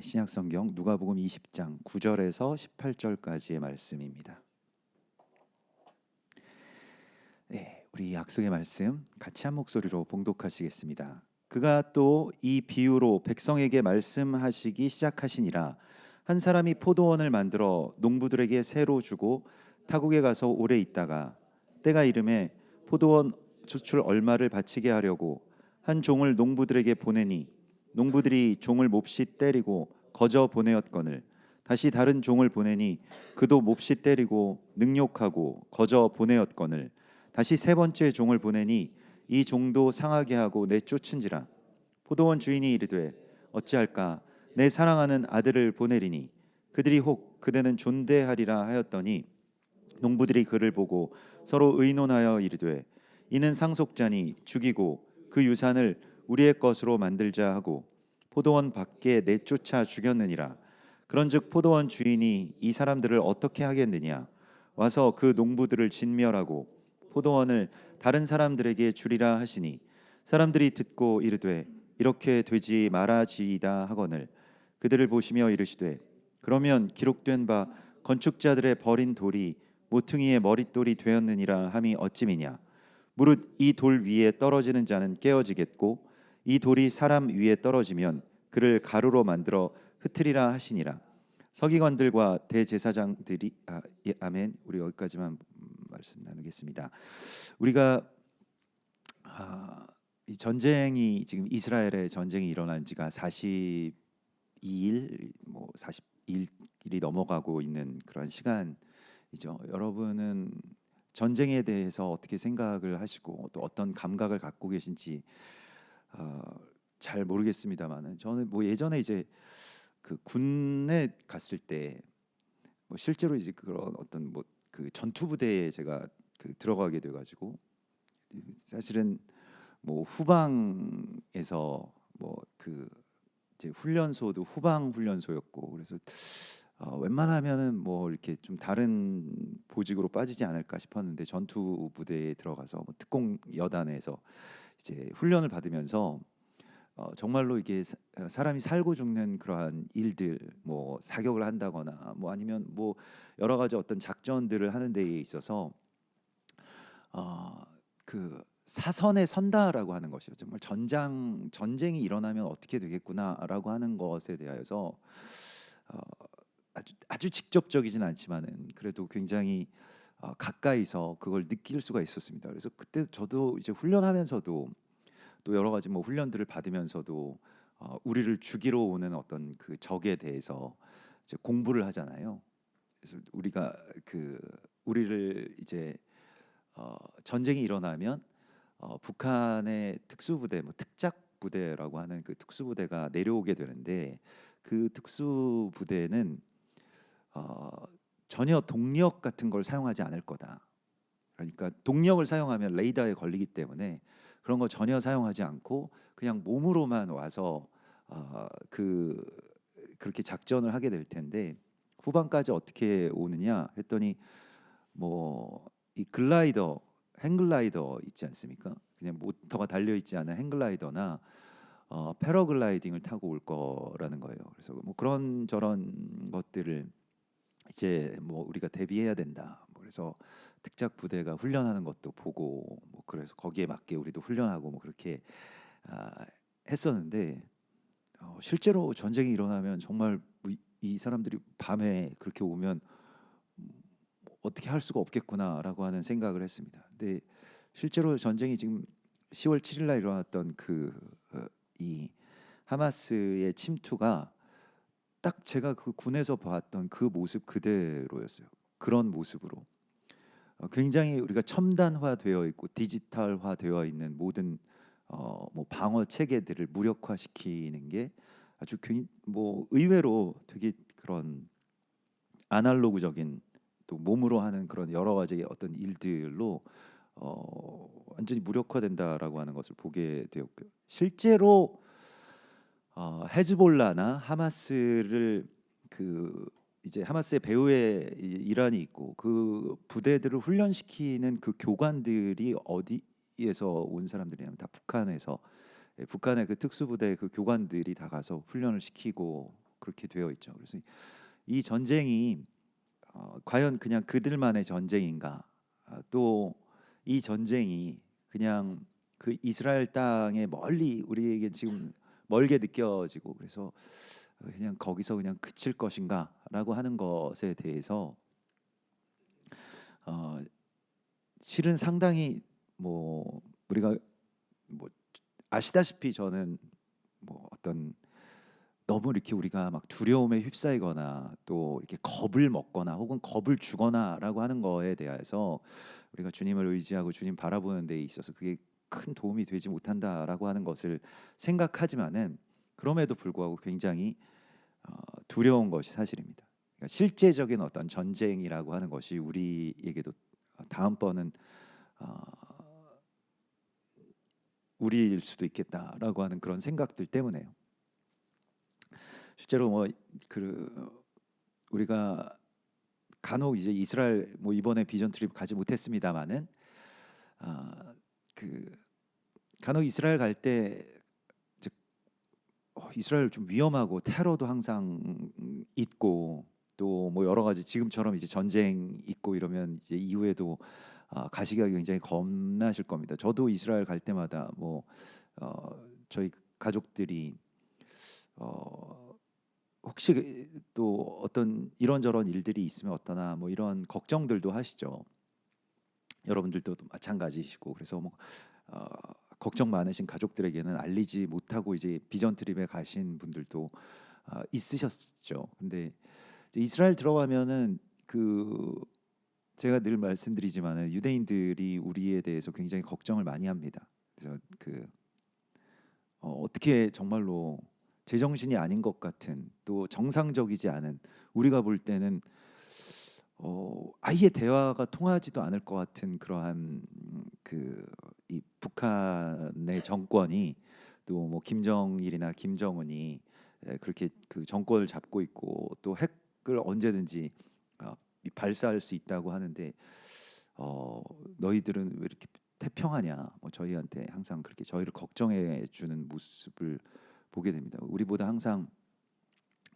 신약성경 누가복음 20장 9절에서 18절까지의 말씀입니다. 우리 약속의 말씀 같이 한 목소리로 봉독하시겠습니다. 그가 또 이 비유로 백성에게 말씀하시기 시작하시니라. 한 사람이 포도원을 만들어 농부들에게 새로 주고 타국에 가서 오래 있다가 때가 이르매 포도원 수출 얼마를 바치게 하려고 한 종을 농부들에게 보내니 농부들이 종을 몹시 때리고 거저 보내었거늘 다시 다른 종을 보내니 그도 몹시 때리고 능욕하고 거저 보내었거늘 다시 세 번째 종을 보내니 이 종도 상하게 하고 내쫓은지라. 포도원 주인이 이르되 어찌할까 내 사랑하는 아들을 보내리니 그들이 혹 그대는 존대하리라 하였더니 농부들이 그를 보고 서로 의논하여 이르되 이는 상속자니 죽이고 그 유산을 우리의 것으로 만들자 하고 포도원 밖에 내쫓아 죽였느니라. 그런즉 포도원 주인이 이 사람들을 어떻게 하겠느냐. 와서 그 농부들을 진멸하고 포도원을 다른 사람들에게 주리라 하시니 사람들이 듣고 이르되 이렇게 되지 말아지이다 하거늘 그들을 보시며 이르시되 그러면 기록된 바 건축자들의 버린 돌이 모퉁이의 머릿돌이 되었느니라 함이 어찌미냐. 무릇 이 돌 위에 떨어지는 자는 깨어지겠고 이 돌이 사람 위에 떨어지면 그를 가루로 만들어 흩으리라 하시니라. 서기관들과 대제사장들이 아멘. 우리 여기까지만 말씀 나누겠습니다. 우리가 이 전쟁이 지금 이스라엘의 전쟁이 일어난 지가 42일 뭐 41일이 넘어가고 있는 그런 시간이죠. 여러분은 전쟁에 대해서 어떻게 생각을 하시고 또 어떤 감각을 갖고 계신지 잘 모르겠습니다만은 저는 뭐 예전에 이제 그 군에 갔을 때 뭐 실제로 이제 그런 어떤 뭐 그 전투 부대에 제가 그 들어가게 돼 가지고 사실은 뭐 후방에서 뭐 그 이제 훈련소도 후방 훈련소였고 그래서 웬만하면은 뭐 이렇게 좀 다른 보직으로 빠지지 않을까 싶었는데 전투 부대에 들어가서 뭐 특공 여단에서 이제 훈련을 받으면서 정말로 이게 사람이 살고 죽는 그러한 일들 뭐 사격을 한다거나 뭐 아니면 뭐 여러 가지 어떤 작전들을 하는 데에 있어서 그 사선에 선다라고 하는 것이요. 정말 전쟁이 일어나면 어떻게 되겠구나라고 하는 것에 대하여서 어, 아주 직접적이진 않지만은 그래도 굉장히 가까이서 그걸 느낄 수가 있었습니다. 그래서 그때 저도 이제 훈련하면서도 또 여러 가지 뭐 훈련들을 받으면서도 우리를 죽이러 오는 어떤 그 적에 대해서 이제 공부를 하잖아요. 그래서 우리가 그 우리를 이제 전쟁이 일어나면 북한의 특수부대, 뭐 특작부대라고 하는 그 특수부대가 내려오게 되는데 그 특수부대는 어, 전혀 동력 같은 걸 사용하지 않을 거다. 그러니까 동력을 사용하면 레이더에 걸리기 때문에 그런 거 전혀 사용하지 않고 그냥 몸으로만 와서 그렇게 작전을 하게 될 텐데 후반까지 어떻게 오느냐 했더니 뭐 이 글라이더, 행글라이더 있지 않습니까? 그냥 모터가 달려 있지 않은 행글라이더나 패러글라이딩을 타고 올 거라는 거예요. 그래서 뭐 그런 저런 것들을 이제 뭐 우리가 대비해야 된다. 뭐 그래서 특작 부대가 훈련하는 것도 보고 뭐 그래서 거기에 맞게 우리도 훈련하고 뭐 그렇게 아, 했었는데 실제로 전쟁이 일어나면 정말 뭐이 사람들이 밤에 그렇게 오면 어떻게 할 수가 없겠구나라고 하는 생각을 했습니다. 근데 실제로 전쟁이 지금 10월 7일 날 일어났던 이 하마스의 침투가 딱 제가 그 군에서 봤던 그 모습 그대로였어요. 그런 모습으로 굉장히 우리가 첨단화되어 있고 디지털화되어 있는 모든 뭐 방어 체계들을 무력화시키는 게 아주 뭐 의외로 되게 그런 아날로그적인 또 몸으로 하는 그런 여러 가지 어떤 일들로 완전히 무력화된다라고 하는 것을 보게 되었고요. 실제로 헤즈볼라나 하마스를 그 이제 하마스의 배후에 이란이 있고 그 부대들을 훈련시키는 그 교관들이 어디에서 온 사람들이냐면 다 북한에서 북한의 그 특수부대 그 교관들이 다 가서 훈련을 시키고 그렇게 되어 있죠. 그래서 이 전쟁이 과연 그냥 그들만의 전쟁인가? 또 이 전쟁이 그냥 그 이스라엘 땅에 멀리 우리에게 지금 멀게 느껴지고 그래서 그냥 거기서 그냥 그칠 것인가라고 하는 것에 대해서 어, 실은 상당히 뭐 우리가 뭐 아시다시피 저는 뭐 어떤 너무 이렇게 우리가 막 두려움에 휩싸이거나 또 이렇게 겁을 먹거나 혹은 겁을 주거나라고 하는 거에 대해서 우리가 주님을 의지하고 주님 바라보는 데 있어서 그게 큰 도움이 되지 못한다라고 하는 것을 생각하지만은 그럼에도 불구하고 굉장히 두려운 것이 사실입니다. 그러니까 실제적인 어떤 전쟁이라고 하는 것이 우리에게도 다음번은 어, 우리일 수도 있겠다라고 하는 그런 생각들 때문에요. 실제로 뭐 그 우리가 간혹 이제 이스라엘 뭐 이번에 비전 트립 가지 못했습니다마는 그 간혹 이스라엘 갈 때 이스라엘 좀 위험하고 테러도 항상 있고 또 뭐 여러 가지 지금처럼 이제 전쟁 있고 이러면 이제 이후에도 가시기가 굉장히 겁나실 겁니다. 저도 이스라엘 갈 때마다 뭐 저희 가족들이 어, 혹시 또 어떤 이런저런 일들이 있으면 어떠나 뭐 이런 걱정들도 하시죠. 여러분들도 마찬가지시고 그래서 뭐 어, 걱정 많으신 가족들에게는 알리지 못하고 이제 비전 트립에 가신 분들도 있으셨죠. 근데 이제 이스라엘 들어가면은 그 제가 늘 말씀드리지만은 유대인들이 우리에 대해서 굉장히 걱정을 많이 합니다. 그래서 그 어떻게 정말로 제정신이 아닌 것 같은 또 정상적이지 않은 우리가 볼 때는 아예 대화가 통하지도 않을 것 같은 그러한 그 이 북한의 정권이 또 뭐 김정일이나 김정은이 그렇게 그 정권을 잡고 있고 또 핵을 언제든지 발사할 수 있다고 하는데 어, 너희들은 왜 이렇게 태평하냐? 뭐 저희한테 항상 그렇게 저희를 걱정해 주는 모습을 보게 됩니다. 우리보다 항상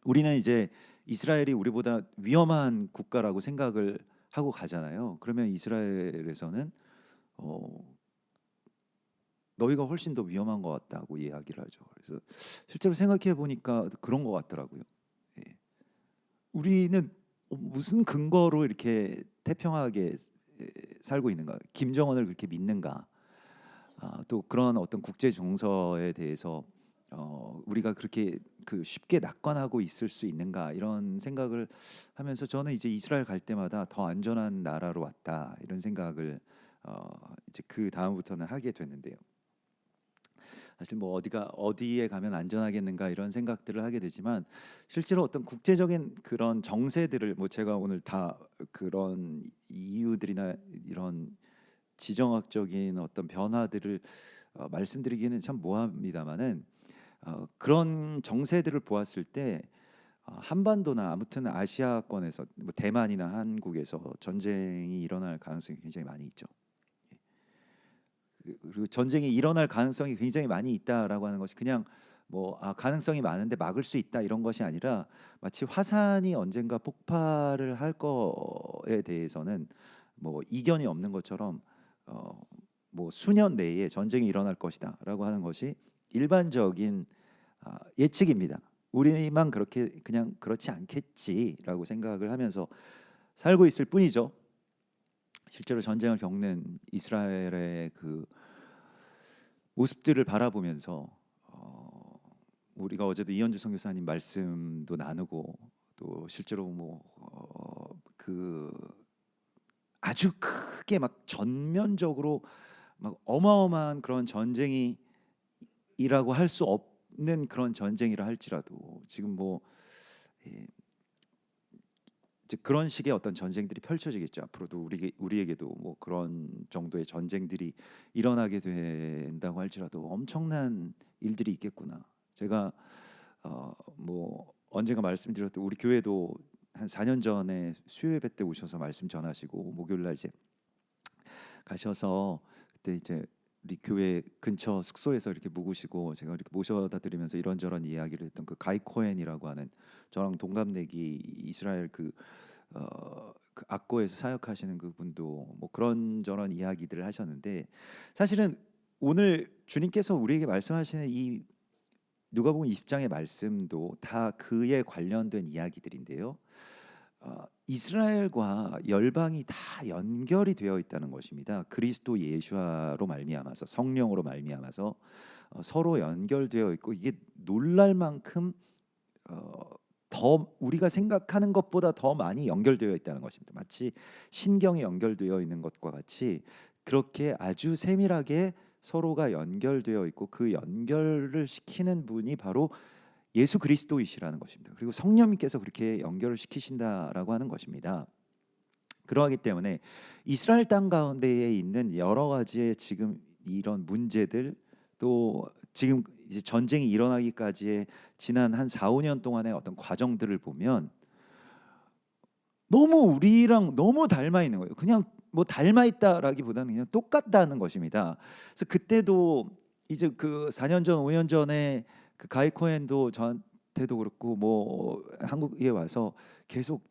우리는 이제 이스라엘이 우리보다 위험한 국가라고 생각을 하고 가잖아요. 그러면 이스라엘에서는 어, 너희가 훨씬 더 위험한 것 같다고 이야기를 하죠. 그래서 실제로 생각해 보니까 그런 것 같더라고요. 예. 우리는 무슨 근거로 이렇게 태평하게 살고 있는가? 김정은을 그렇게 믿는가? 또 그런 어떤 국제 정서에 대해서 우리가 그렇게 그 쉽게 낙관하고 있을 수 있는가 이런 생각을 하면서 저는 이제 이스라엘 갈 때마다 더 안전한 나라로 왔다 이런 생각을 이제 그 다음부터는 하게 됐는데요. 사실 뭐 어디에 가면 안전하겠는가 이런 생각들을 하게 되지만 실제로 어떤 국제적인 그런 정세들을 뭐 제가 오늘 다 그런 이유들이나 이런 지정학적인 어떤 변화들을 말씀드리기는 참 모호합니다만은 그런 정세들을 보았을 때 한반도나 아무튼 아시아권에서 뭐 대만이나 한국에서 전쟁이 일어날 가능성이 굉장히 많이 있죠. 그리고 전쟁이 일어날 가능성이 굉장히 많이 있다라고 하는 것이 그냥 뭐 가능성이 많은데 막을 수 있다 이런 것이 아니라 마치 화산이 언젠가 폭발을 할 거에 대해서는 뭐 이견이 없는 것처럼 어, 뭐 수년 내에 전쟁이 일어날 것이다라고 하는 것이 일반적인 예측입니다. 우리만 그렇게 그냥 그렇지 않겠지라고 생각을 하면서 살고 있을 뿐이죠. 실제로 전쟁을 겪는 이스라엘의 그 모습들을 바라보면서 우리가 어제도 이현주 선교사님 말씀도 나누고 또 실제로 뭐그 아주 크게 막 전면적으로 막 어마어마한 그런 전쟁이 이라고 할 수 없는 그런 전쟁이라 할지라도 지금 뭐 예, 이제 그런 식의 어떤 전쟁들이 펼쳐지겠죠. 앞으로도 우리에게도 뭐 그런 정도의 전쟁들이 일어나게 된다고 할지라도 엄청난 일들이 있겠구나. 제가 뭐 언젠가 말씀드렸던 우리 교회도 한 4년 전에 수요 예배 때 오셔서 말씀 전하시고 목요일 날 이제 가셔서 그때 이제 우리 교회 근처 숙소에서 이렇게 묵으시고 제가 이렇게 모셔다 드리면서 이런저런 이야기를 했던 그 가이 코헨이라고 하는 저랑 동갑내기 이스라엘 그 악고에서 사역하시는 그분도 뭐 그런저런 이야기들을 하셨는데, 사실은 오늘 주님께서 우리에게 말씀하시는 이 누가복음 20장의 말씀도 다 그에 관련된 이야기들인데요. 이스라엘과 열방이 다 연결이 되어 있다는 것입니다. 그리스도 예수로 말미암아서, 성령으로 말미암아서 서로 연결되어 있고, 이게 놀랄 만큼 더 우리가 생각하는 것보다 더 많이 연결되어 있다는 것입니다. 마치 신경이 연결되어 있는 것과 같이 그렇게 아주 세밀하게 서로가 연결되어 있고, 그 연결을 시키는 분이 바로 예수 그리스도이시라는 것입니다. 그리고 성령님께서 그렇게 연결을 시키신다라고 하는 것입니다. 그러하기 때문에 이스라엘 땅 가운데에 있는 여러 가지의 지금 이런 문제들, 또 지금 이제 전쟁이 일어나기까지의 지난 한 4, 5년 동안의 어떤 과정들을 보면 너무 우리랑 너무 닮아 있는 거예요. 그냥 뭐 닮아 있다라기보다는 그냥 똑같다는 것입니다. 그래서 그때도 이제 그 4년 전, 5년 전에 그 가이 코헨도 저한테도 그렇고 뭐 한국에 와서 계속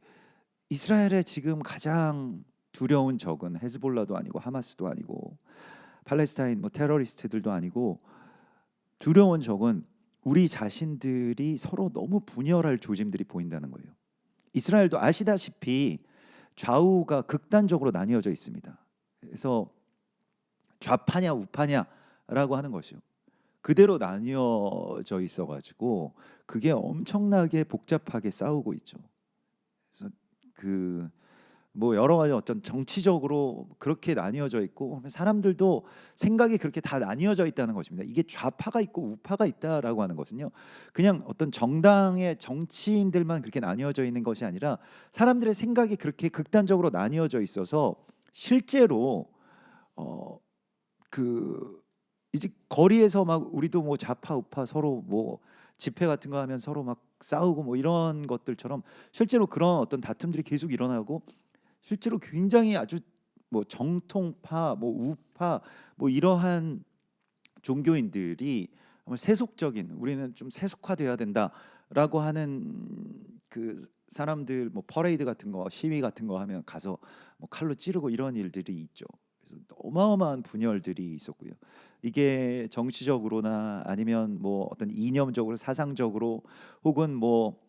이스라엘의 지금 가장 두려운 적은 헤즈볼라도 아니고 하마스도 아니고 팔레스타인 뭐 테러리스트들도 아니고, 두려운 적은 우리 자신들이 서로 너무 분열할 조짐들이 보인다는 거예요. 이스라엘도 아시다시피 좌우가 극단적으로 나뉘어져 있습니다. 그래서 좌파냐 우파냐라고 하는 것이요, 그대로 나뉘어져 있어가지고 그게 엄청나게 복잡하게 싸우고 있죠. 그래서 그 뭐 여러 가지 어떤 정치적으로 그렇게 나뉘어져 있고, 사람들도 생각이 그렇게 다 나뉘어져 있다는 것입니다. 이게 좌파가 있고 우파가 있다라고 하는 것은요, 그냥 어떤 정당의 정치인들만 그렇게 나뉘어져 있는 것이 아니라 사람들의 생각이 그렇게 극단적으로 나뉘어져 있어서 실제로 그 이제 거리에서 막 우리도 뭐 좌파 우파 서로 뭐 집회 같은 거 하면 서로 막 싸우고 뭐 이런 것들처럼 실제로 그런 어떤 다툼들이 계속 일어나고, 실제로 굉장히 아주 뭐 정통파 뭐 우파 뭐 이러한 종교인들이 정말 세속적인, 우리는 좀 세속화돼야 된다라고 하는 그 사람들 뭐 퍼레이드 같은 거 시위 같은 거 하면 가서 뭐 칼로 찌르고 이런 일들이 있죠. 그래서 어마어마한 분열들이 있었고요. 이게 정치적으로나 아니면 뭐 어떤 이념적으로 사상적으로 혹은 뭐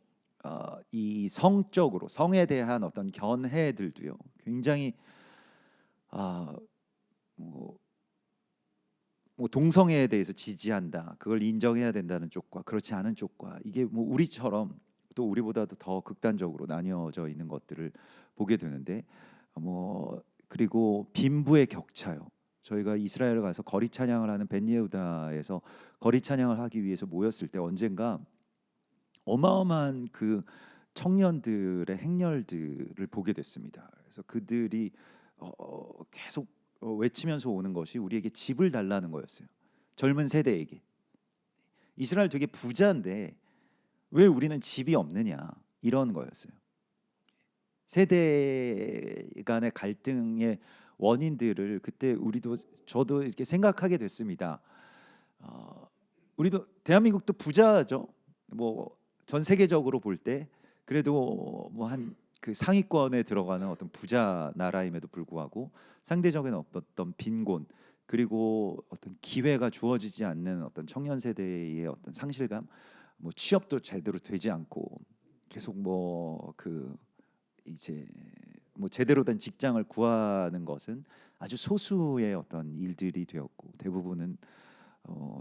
이 성적으로 성에 대한 어떤 견해들도요, 굉장히 아, 뭐, 뭐 동성애에 대해서 지지한다, 그걸 인정해야 된다는 쪽과 그렇지 않은 쪽과, 이게 뭐 우리처럼 또 우리보다도 더 극단적으로 나뉘어져 있는 것들을 보게 되는데, 뭐 그리고 빈부의 격차요. 저희가 이스라엘을 가서 거리 찬양을 하는 벤예후다에서 거리 찬양을 하기 위해서 모였을 때 언젠가 어마어마한 그 청년들의 행렬들을 보게 됐습니다. 그래서 그들이 계속 외치면서 오는 것이 우리에게 집을 달라는 거였어요. 젊은 세대에게. 이스라엘 되게 부자인데 왜 우리는 집이 없느냐, 이런 거였어요. 세대 간의 갈등의 원인들을 그때 우리도 저도 이렇게 생각하게 됐습니다. 우리도 대한민국도 부자죠. 뭐 전 세계적으로 볼 때 그래도 뭐 한 그 상위권에 들어가는 어떤 부자 나라임에도 불구하고 상대적인 어떤 빈곤, 그리고 어떤 기회가 주어지지 않는 어떤 청년 세대의 어떤 상실감, 뭐 취업도 제대로 되지 않고 계속 뭐 그 이제 뭐 제대로 된 직장을 구하는 것은 아주 소수의 어떤 일들이 되었고, 대부분은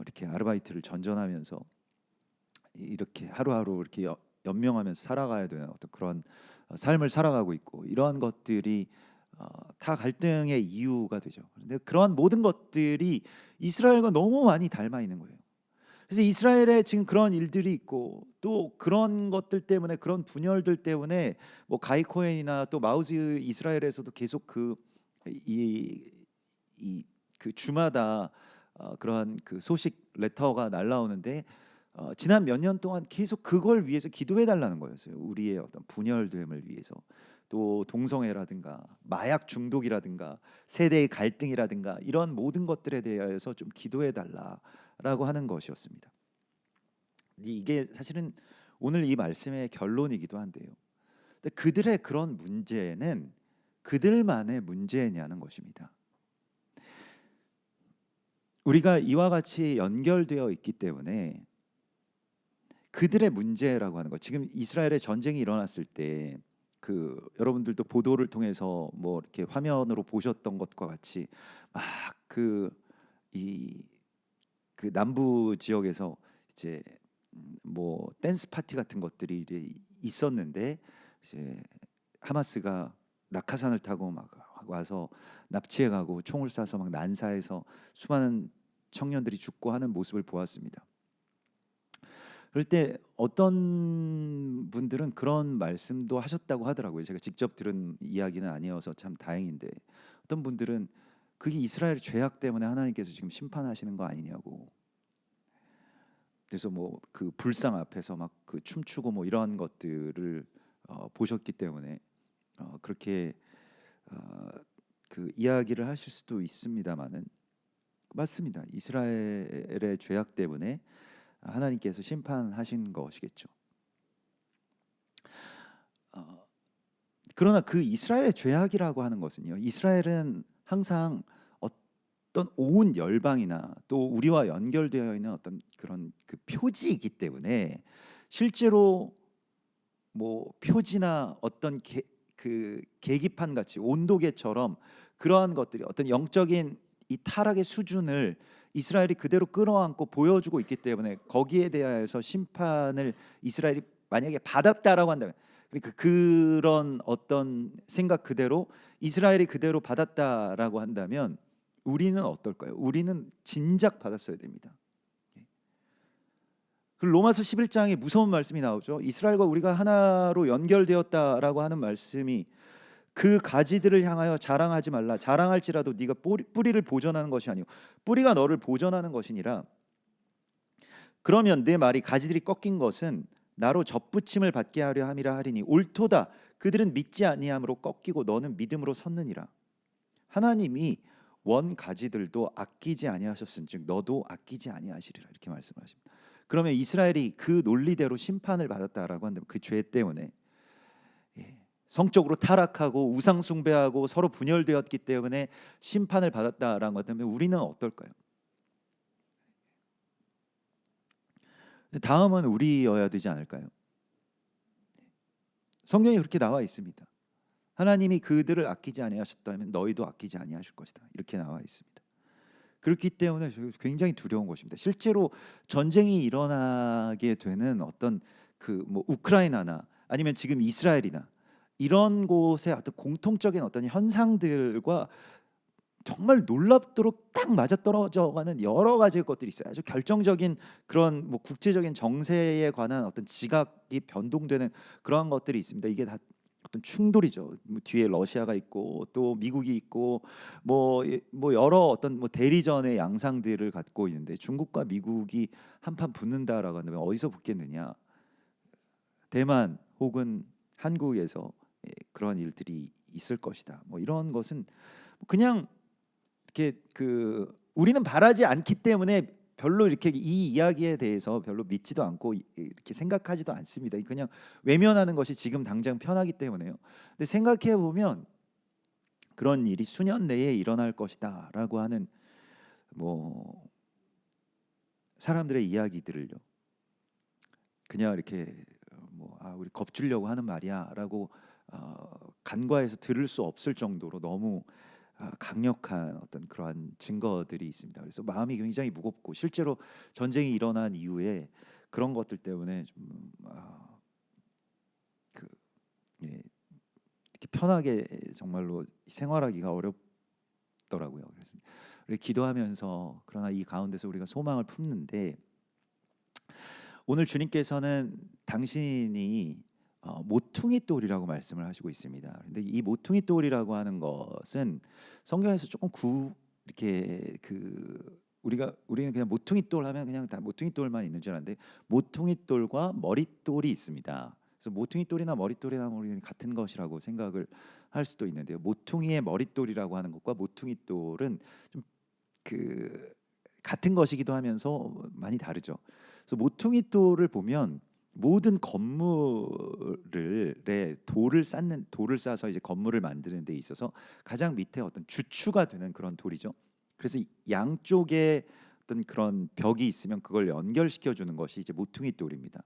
이렇게 아르바이트를 전전하면서 이렇게 하루하루 이렇게 연명하면서 살아가야 되는 어떤 그런 삶을 살아가고 있고, 이러한 것들이 다 갈등의 이유가 되죠. 그런데 그러한 모든 것들이 이스라엘과 너무 많이 닮아 있는 거예요. 그래서 이스라엘에 지금 그런 일들이 있고, 또 그런 것들 때문에, 그런 분열들 때문에 뭐 가이 코헨이나 또 마우즈 이스라엘에서도 계속 그 주마다 그러한 그 소식 레터가 날라오는데, 지난 몇 년 동안 계속 그걸 위해서 기도해 달라는 거였어요. 우리의 어떤 분열됨을 위해서. 또 동성애라든가 마약 중독이라든가 세대의 갈등이라든가 이런 모든 것들에 대해서 좀 기도해 달라라고 하는 것이었습니다. 이게 사실은 오늘 이 말씀의 결론이기도 한데요. 근데 그들의 그런 문제는 그들만의 문제냐는 것입니다. 우리가 이와 같이 연결되어 있기 때문에 그들의 문제라고 하는 것. 지금 이스라엘의 전쟁이 일어났을 때 그 여러분들도 보도를 통해서 뭐 이렇게 화면으로 보셨던 것과 같이 막 이 그 남부 지역에서 이제 뭐 댄스 파티 같은 것들이 있었는데 이제 하마스가 낙하산을 타고 막 와서 납치해 가고 총을 쏴서 막 난사해서 수많은 청년들이 죽고 하는 모습을 보았습니다. 그럴 때 어떤 분들은 그런 말씀도 하셨다고 하더라고요. 제가 직접 들은 이야기는 아니어서 참 다행인데 어떤 분들은 그게 이스라엘 죄악 때문에 하나님께서 지금 심판하시는 거 아니냐고. 그래서 뭐 그 불상 앞에서 막 그 춤추고 뭐 이러한 것들을 보셨기 때문에 그렇게 어, 그 이야기를 하실 수도 있습니다만은 맞습니다. 이스라엘의 죄악 때문에 하나님께서 심판하신 것이겠죠. 어, 그러나 그 이스라엘의 죄악이라고 하는 것은요. 이스라엘은 항상 어떤 온 열방이나 또 우리와 연결되어 있는 어떤 그런 그 표지이기 때문에 실제로 뭐 표지나 어떤 그 계기판 같이 온도계처럼 그러한 것들이 어떤 영적인 이 타락의 수준을 이스라엘이 그대로 끌어안고 보여주고 있기 때문에 거기에 대하여서 심판을 이스라엘이 만약에 받았다라고 한다면 그러니까 그런 어떤 생각 그대로 이스라엘이 그대로 받았다라고 한다면 우리는 어떨까요? 우리는 진작 받았어야 됩니다. 그 로마서 11장에 무서운 말씀이 나오죠. 이스라엘과 우리가 하나로 연결되었다라고 하는 말씀이 그 가지들을 향하여 자랑하지 말라. 자랑할지라도 네가 뿌리를 보존하는 것이 아니오 뿌리가 너를 보존하는 것이니라. 그러면 내 말이 가지들이 꺾인 것은 나로 접붙임을 받게 하려 함이라 하리니 옳도다. 그들은 믿지 아니함으로 꺾이고 너는 믿음으로 섰느니라. 하나님이 원 가지들도 아끼지 아니하셨은즉 너도 아끼지 아니하시리라 이렇게 말씀하십니다. 그러면 이스라엘이 그 논리대로 심판을 받았다라고 한다면 그 죄 때문에 성적으로 타락하고 우상 숭배하고 서로 분열되었기 때문에 심판을 받았다라고 한다면 우리는 어떨까요? 다음은 우리여야 되지 않을까요? 성경에 그렇게 나와 있습니다. 하나님이 그들을 아끼지 아니하셨다면 너희도 아끼지 아니하실 것이다. 이렇게 나와 있습니다. 그렇기 때문에 굉장히 두려운 것입니다. 실제로 전쟁이 일어나게 되는 어떤 그 뭐 우크라이나나 아니면 지금 이스라엘이나 이런 곳의 어떤 공통적인 어떤 현상들과 정말 놀랍도록 딱 맞아떨어져가는 여러 가지 것들이 있어요. 아주 결정적인 그런 뭐 국제적인 정세에 관한 어떤 지각이 변동되는 그러한 것들이 있습니다. 이게 다 어떤 충돌이죠. 뭐 뒤에 러시아가 있고 또 미국이 있고 뭐 여러 어떤 뭐 대리전의 양상들을 갖고 있는데 중국과 미국이 한판 붙는다라고 한다면 어디서 붙겠느냐? 대만 혹은 한국에서 그런 일들이 있을 것이다. 뭐 이런 것은 그냥 이렇게 그 우리는 바라지 않기 때문에 별로 이렇게 이 이야기에 대해서 별로 믿지도 않고 이렇게 생각하지도 않습니다. 그냥 외면하는 것이 지금 당장 편하기 때문에요. 근데 생각해 보면 그런 일이 수년 내에 일어날 것이다라고 하는 뭐 사람들의 이야기들을요. 그냥 이렇게 우리 겁주려고 하는 말이야라고 간과해서 들을 수 없을 정도로 너무 강력한 어떤 그러한 증거들이 있습니다. 그래서 마음이 굉장히 무겁고 실제로 전쟁이 일어난 이후에 그런 것들 때문에 좀 예, 이렇게 편하게 정말로 생활하기가 어렵더라고요. 그래서 우리 기도하면서 그러나 이 가운데서 우리가 소망을 품는데 오늘 주님께서는 당신이 모퉁이 돌이라고 말씀을 하시고 있습니다. 근데 이 모퉁이 돌이라고 하는 것은 성경에서 조금 이렇게 우리는 그냥 모퉁이 돌 하면 그냥 다 모퉁이 돌만 있는 줄 알았는데 모퉁이 돌과 머릿돌이 있습니다. 그래서 모퉁이돌이나 머릿돌이나 같은 것이라고 생각을 할 수도 있는데요. 모퉁이의 머릿돌이라고 하는 것과 모퉁이돌은 좀 그 같은 것이기도 하면서 많이 다르죠. 그래서 모퉁이돌을 보면 모든 건물을 돌을 쌓아서 이제 건물을 만드는 데 있어서 가장 밑에 어떤 주축가 되는 그런 돌이죠. 그래서 양쪽에 어떤 그런 벽이 있으면 그걸 연결시켜 주는 것이 이제 모퉁이돌입니다.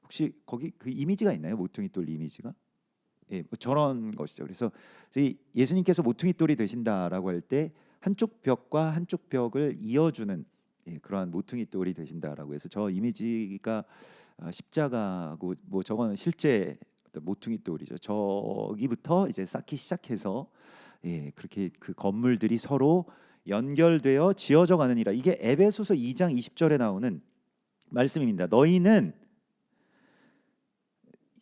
혹시 거기 그 이미지가 있나요? 모퉁이돌 이미지가? 예, 뭐 저런 것이죠. 그래서 저희 예수님께서 모퉁이돌이 되신다라고 할 때 한쪽 벽과 한쪽 벽을 이어주는 그러한 모퉁이돌이 되신다라고 해서 저 이미지가 십자가고 뭐 저거는 실제 어떤 모퉁이돌이죠. 저기부터 이제 쌓기 시작해서 그렇게 그 건물들이 서로 연결되어 지어져 가느니라. 이게 에베소서 2장 20절에 나오는 말씀입니다. 너희는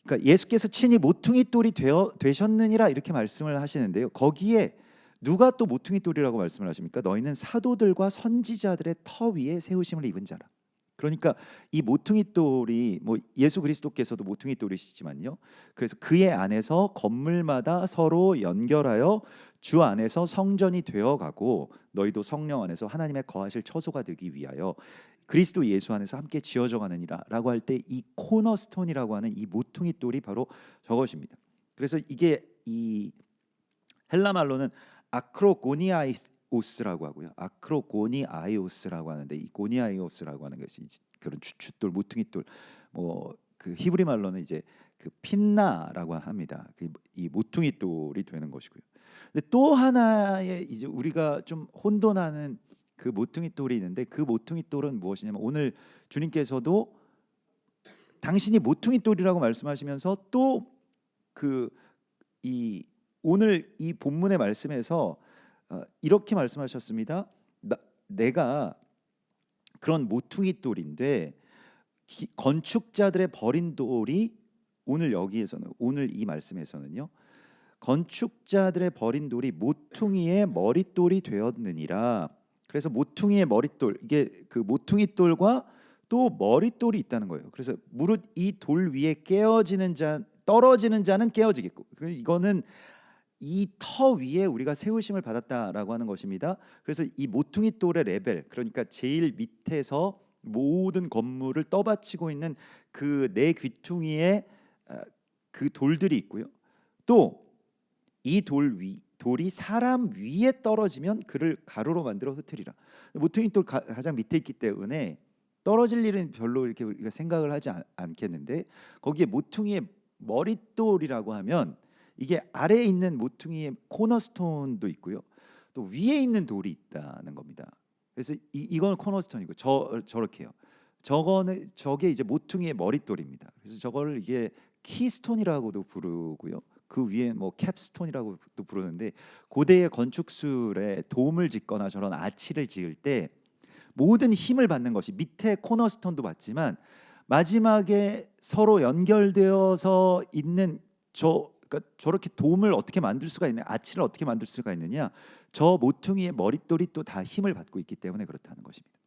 그러니까 예수께서 친히 모퉁이돌이 되셨느니라 이렇게 말씀을 하시는데요. 거기에 누가 또 모퉁이돌이라고 말씀을 하십니까? 너희는 사도들과 선지자들의 터 위에 세우심을 입은 자라. 그러니까 이 모퉁이돌이 뭐 예수 그리스도께서도 모퉁이돌이시지만요. 그래서 그의 안에서 건물마다 서로 연결하여 주 안에서 성전이 되어가고 너희도 성령 안에서 하나님의 거하실 처소가 되기 위하여 그리스도 예수 안에서 함께 지어져 가느니라라고 할 때 이 코너스톤이라고 하는 이 모퉁이돌이 바로 저것입니다. 그래서 이게 이 헬라 말로는 아크로고니아이오스라고 하고요. 아크로고니아이오스라고 하는데 이 고니아이오스라고 하는 것이 그런 주춧돌, 모퉁이돌, 뭐 그 히브리 말로는 이제 그 핀나라고 합니다. 이 모퉁이돌이 되는 것이고요. 근데 또 하나의 이제 우리가 좀 혼돈하는 그 모퉁이돌이 있는데 그 모퉁이돌은 무엇이냐면 오늘 주님께서도 당신이 모퉁이돌이라고 말씀하시면서 또 그 이 오늘 이 본문의 말씀에서 이렇게 말씀하셨습니다. 내가 그런 모퉁이돌인데 건축자들의 버린 돌이 오늘 여기에서는 오늘 이 말씀에서는요. 건축자들의 버린 돌이 모퉁이의 머릿돌이 되었느니라. 그래서 모퉁이의 머릿돌 이게 그 모퉁이돌과 또 머릿돌이 있다는 거예요. 그래서 무릇 이 돌 위에 떨어지는 자는 깨어지겠고. 이거는 이 터 위에 우리가 세우심을 받았다라고 하는 것입니다. 그래서 이 모퉁이돌의 레벨, 그러니까 제일 밑에서 모든 건물을 떠받치고 있는 그 네 귀퉁이에 그 돌들이 있고요. 또 이 돌이 사람 위에 떨어지면 그를 가루로 만들어 흩으리라. 모퉁이돌 가장 밑에 있기 때문에 떨어질 일은 별로 이렇게 우리가 생각을 하지 않겠는데 거기에 모퉁이의 머릿돌이라고 하면 이게 아래에 있는 모퉁이의 코너스톤도 있고요. 또 위에 있는 돌이 있다는 겁니다. 그래서 이건 코너스톤이고 저렇게요. 저게 이제 모퉁이의 머릿돌입니다. 그래서 저거를 이게 키스톤이라고도 부르고요. 그 위에 뭐 캡스톤이라고도 부르는데 고대의 건축술에 도움을 짓거나 저런 아치를 지을 때 모든 힘을 받는 것이 밑에 코너스톤도 받지만 마지막에 서로 연결되어서 있는 그러니까 저렇게 돔을 어떻게 만들 수가 있냐, 아치를 어떻게 만들 수가 있느냐, 저 모퉁이의 머릿돌이 또 다 힘을 받고 있기 때문에 그렇다는 것입니다.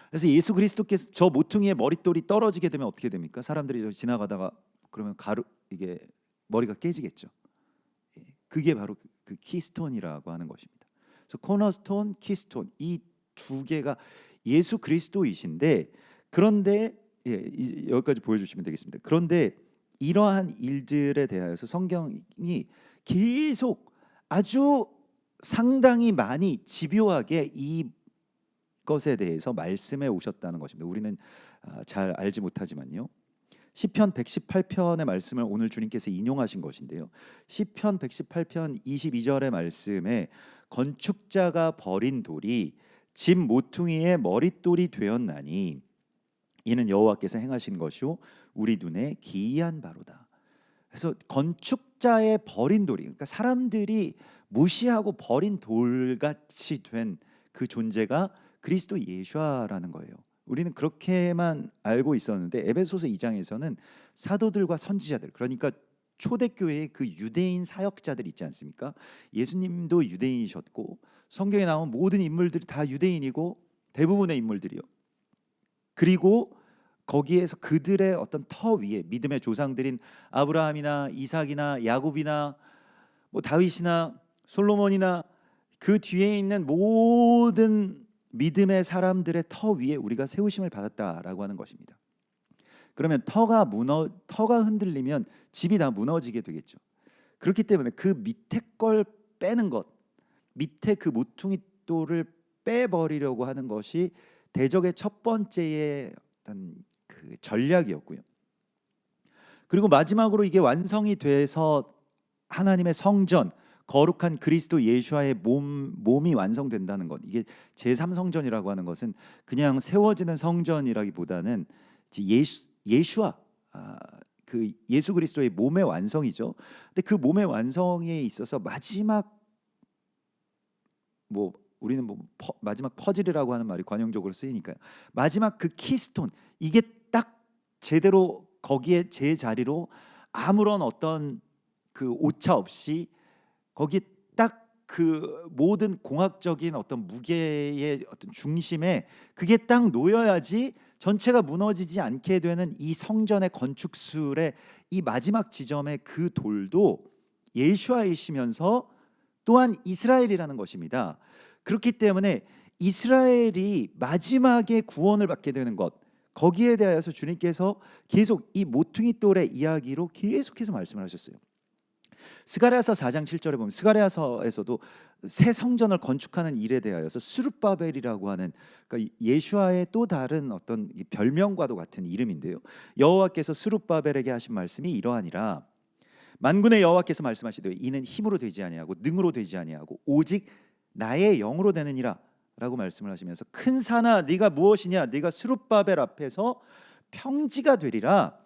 그래서 예수 그리스도께서 저 모퉁이의 머릿돌이 떨어지게 되면 어떻게 됩니까? 사람들이 지나가다가 그러면 이게 머리가 깨지겠죠. 그게 바로 그 키스톤이라고 하는 것입니다. 그래서 코너스톤, 키스톤 이 두 개가 예수 그리스도이신데 그런데 여기까지 보여주시면 되겠습니다. 그런데 이러한 일들에 대하여서 성경이 계속 아주 상당히 많이 집요하게 이것에 대해서 말씀해 오셨다는 것입니다. 우리는 잘 알지 못하지만요. 시편 118편의 말씀을 오늘 주님께서 인용하신 것인데요. 시편 118편 22절의 말씀에 건축자가 버린 돌이 집 모퉁이의 머릿돌이 되었나니 이는 여호와께서 행하신 것이요 우리 눈에 기이한 바로다. 그래서 건축자의 버린 돌이 그러니까 사람들이 무시하고 버린 돌같이 된 그 존재가 그리스도 예수라는 거예요. 우리는 그렇게만 알고 있었는데 에베소서 2장에서는 사도들과 선지자들 그러니까 초대교회의 그 유대인 사역자들 있지 않습니까? 예수님도 유대인이셨고 성경에 나온 모든 인물들이 다 유대인이고 대부분의 인물들이요. 그리고 거기에서 그들의 어떤 터 위에 믿음의 조상들인 아브라함이나 이삭이나 야곱이나 뭐 다윗이나 솔로몬이나 그 뒤에 있는 모든 믿음의 사람들의 터 위에 우리가 세우심을 받았다라고 하는 것입니다. 그러면 터가 흔들리면 집이 다 무너지게 되겠죠. 그렇기 때문에 그 밑에 걸 빼는 것, 밑에 그 모퉁이 돌을 빼버리려고 하는 것이 대적의 첫 번째의 어떤 그 전략이었고요. 그리고 마지막으로 이게 완성이 돼서 하나님의 성전, 거룩한 그리스도 예수와의 몸이 완성된다는 것. 이게 제3성전이라고 하는 것은 그냥 세워지는 성전이라기보다는 예수와 그 예수 그리스도의 몸의 완성이죠. 근데 그 몸의 완성에 있어서 마지막 뭐 우리는 마지막 퍼즐이라고 하는 말이 관용적으로 쓰이니까요. 마지막 그 키스톤, 이게 딱 제대로 거기에 제 자리로 아무런 어떤 그 오차 없이 거기에 딱 그 모든 공학적인 어떤 무게의 어떤 중심에 그게 딱 놓여야지 전체가 무너지지 않게 되는 이 성전의 건축술의 이 마지막 지점의 그 돌도 예수아이시면서 또한 이스라엘이라는 것입니다. 그렇기 때문에 이스라엘이 마지막에 구원을 받게 되는 것, 거기에 대하여서 주님께서 계속 이 모퉁이 돌의 이야기로 계속해서 말씀을 하셨어요. 스가랴서 4장 7절에 보면 스가랴서에서도 새 성전을 건축하는 일에 대하여서 스룹바벨이라고 하는, 그러니까 예수와의 또 다른 어떤 별명과도 같은 이름인데요. 여호와께서 스룹바벨에게 하신 말씀이 이러하니라. 만군의 여호와께서 말씀하시되 이는 힘으로 되지 아니하고 능으로 되지 아니하고 오직 나의 영으로 되느니라 라고 말씀을 하시면서 큰 산아 네가 무엇이냐, 네가 스룹바벨 앞에서 평지가 되리라.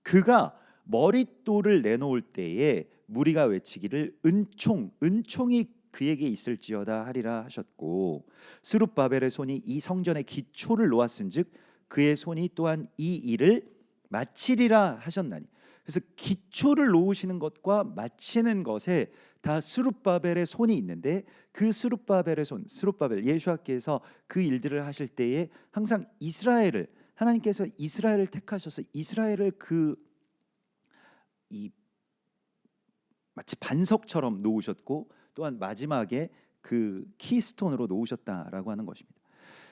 그가 머릿돌을 내놓을 때에 무리가 외치기를 은총이 그에게 있을지어다 하리라 하셨고, 스룹바벨의 손이 이 성전의 기초를 놓았은즉 그의 손이 또한 이 일을 마치리라 하셨나니. 그래서 기초를 놓으시는 것과 마치는 것에 다 스룹바벨의 손이 있는데, 그 스룹바벨의 손, 스룹바벨 예수와께서 그 일들을 하실 때에 항상 이스라엘을, 하나님께서 이스라엘을 택하셔서 이스라엘을 이 마치 반석처럼 놓으셨고 또한 마지막에 그 키스톤으로 놓으셨다라고 하는 것입니다.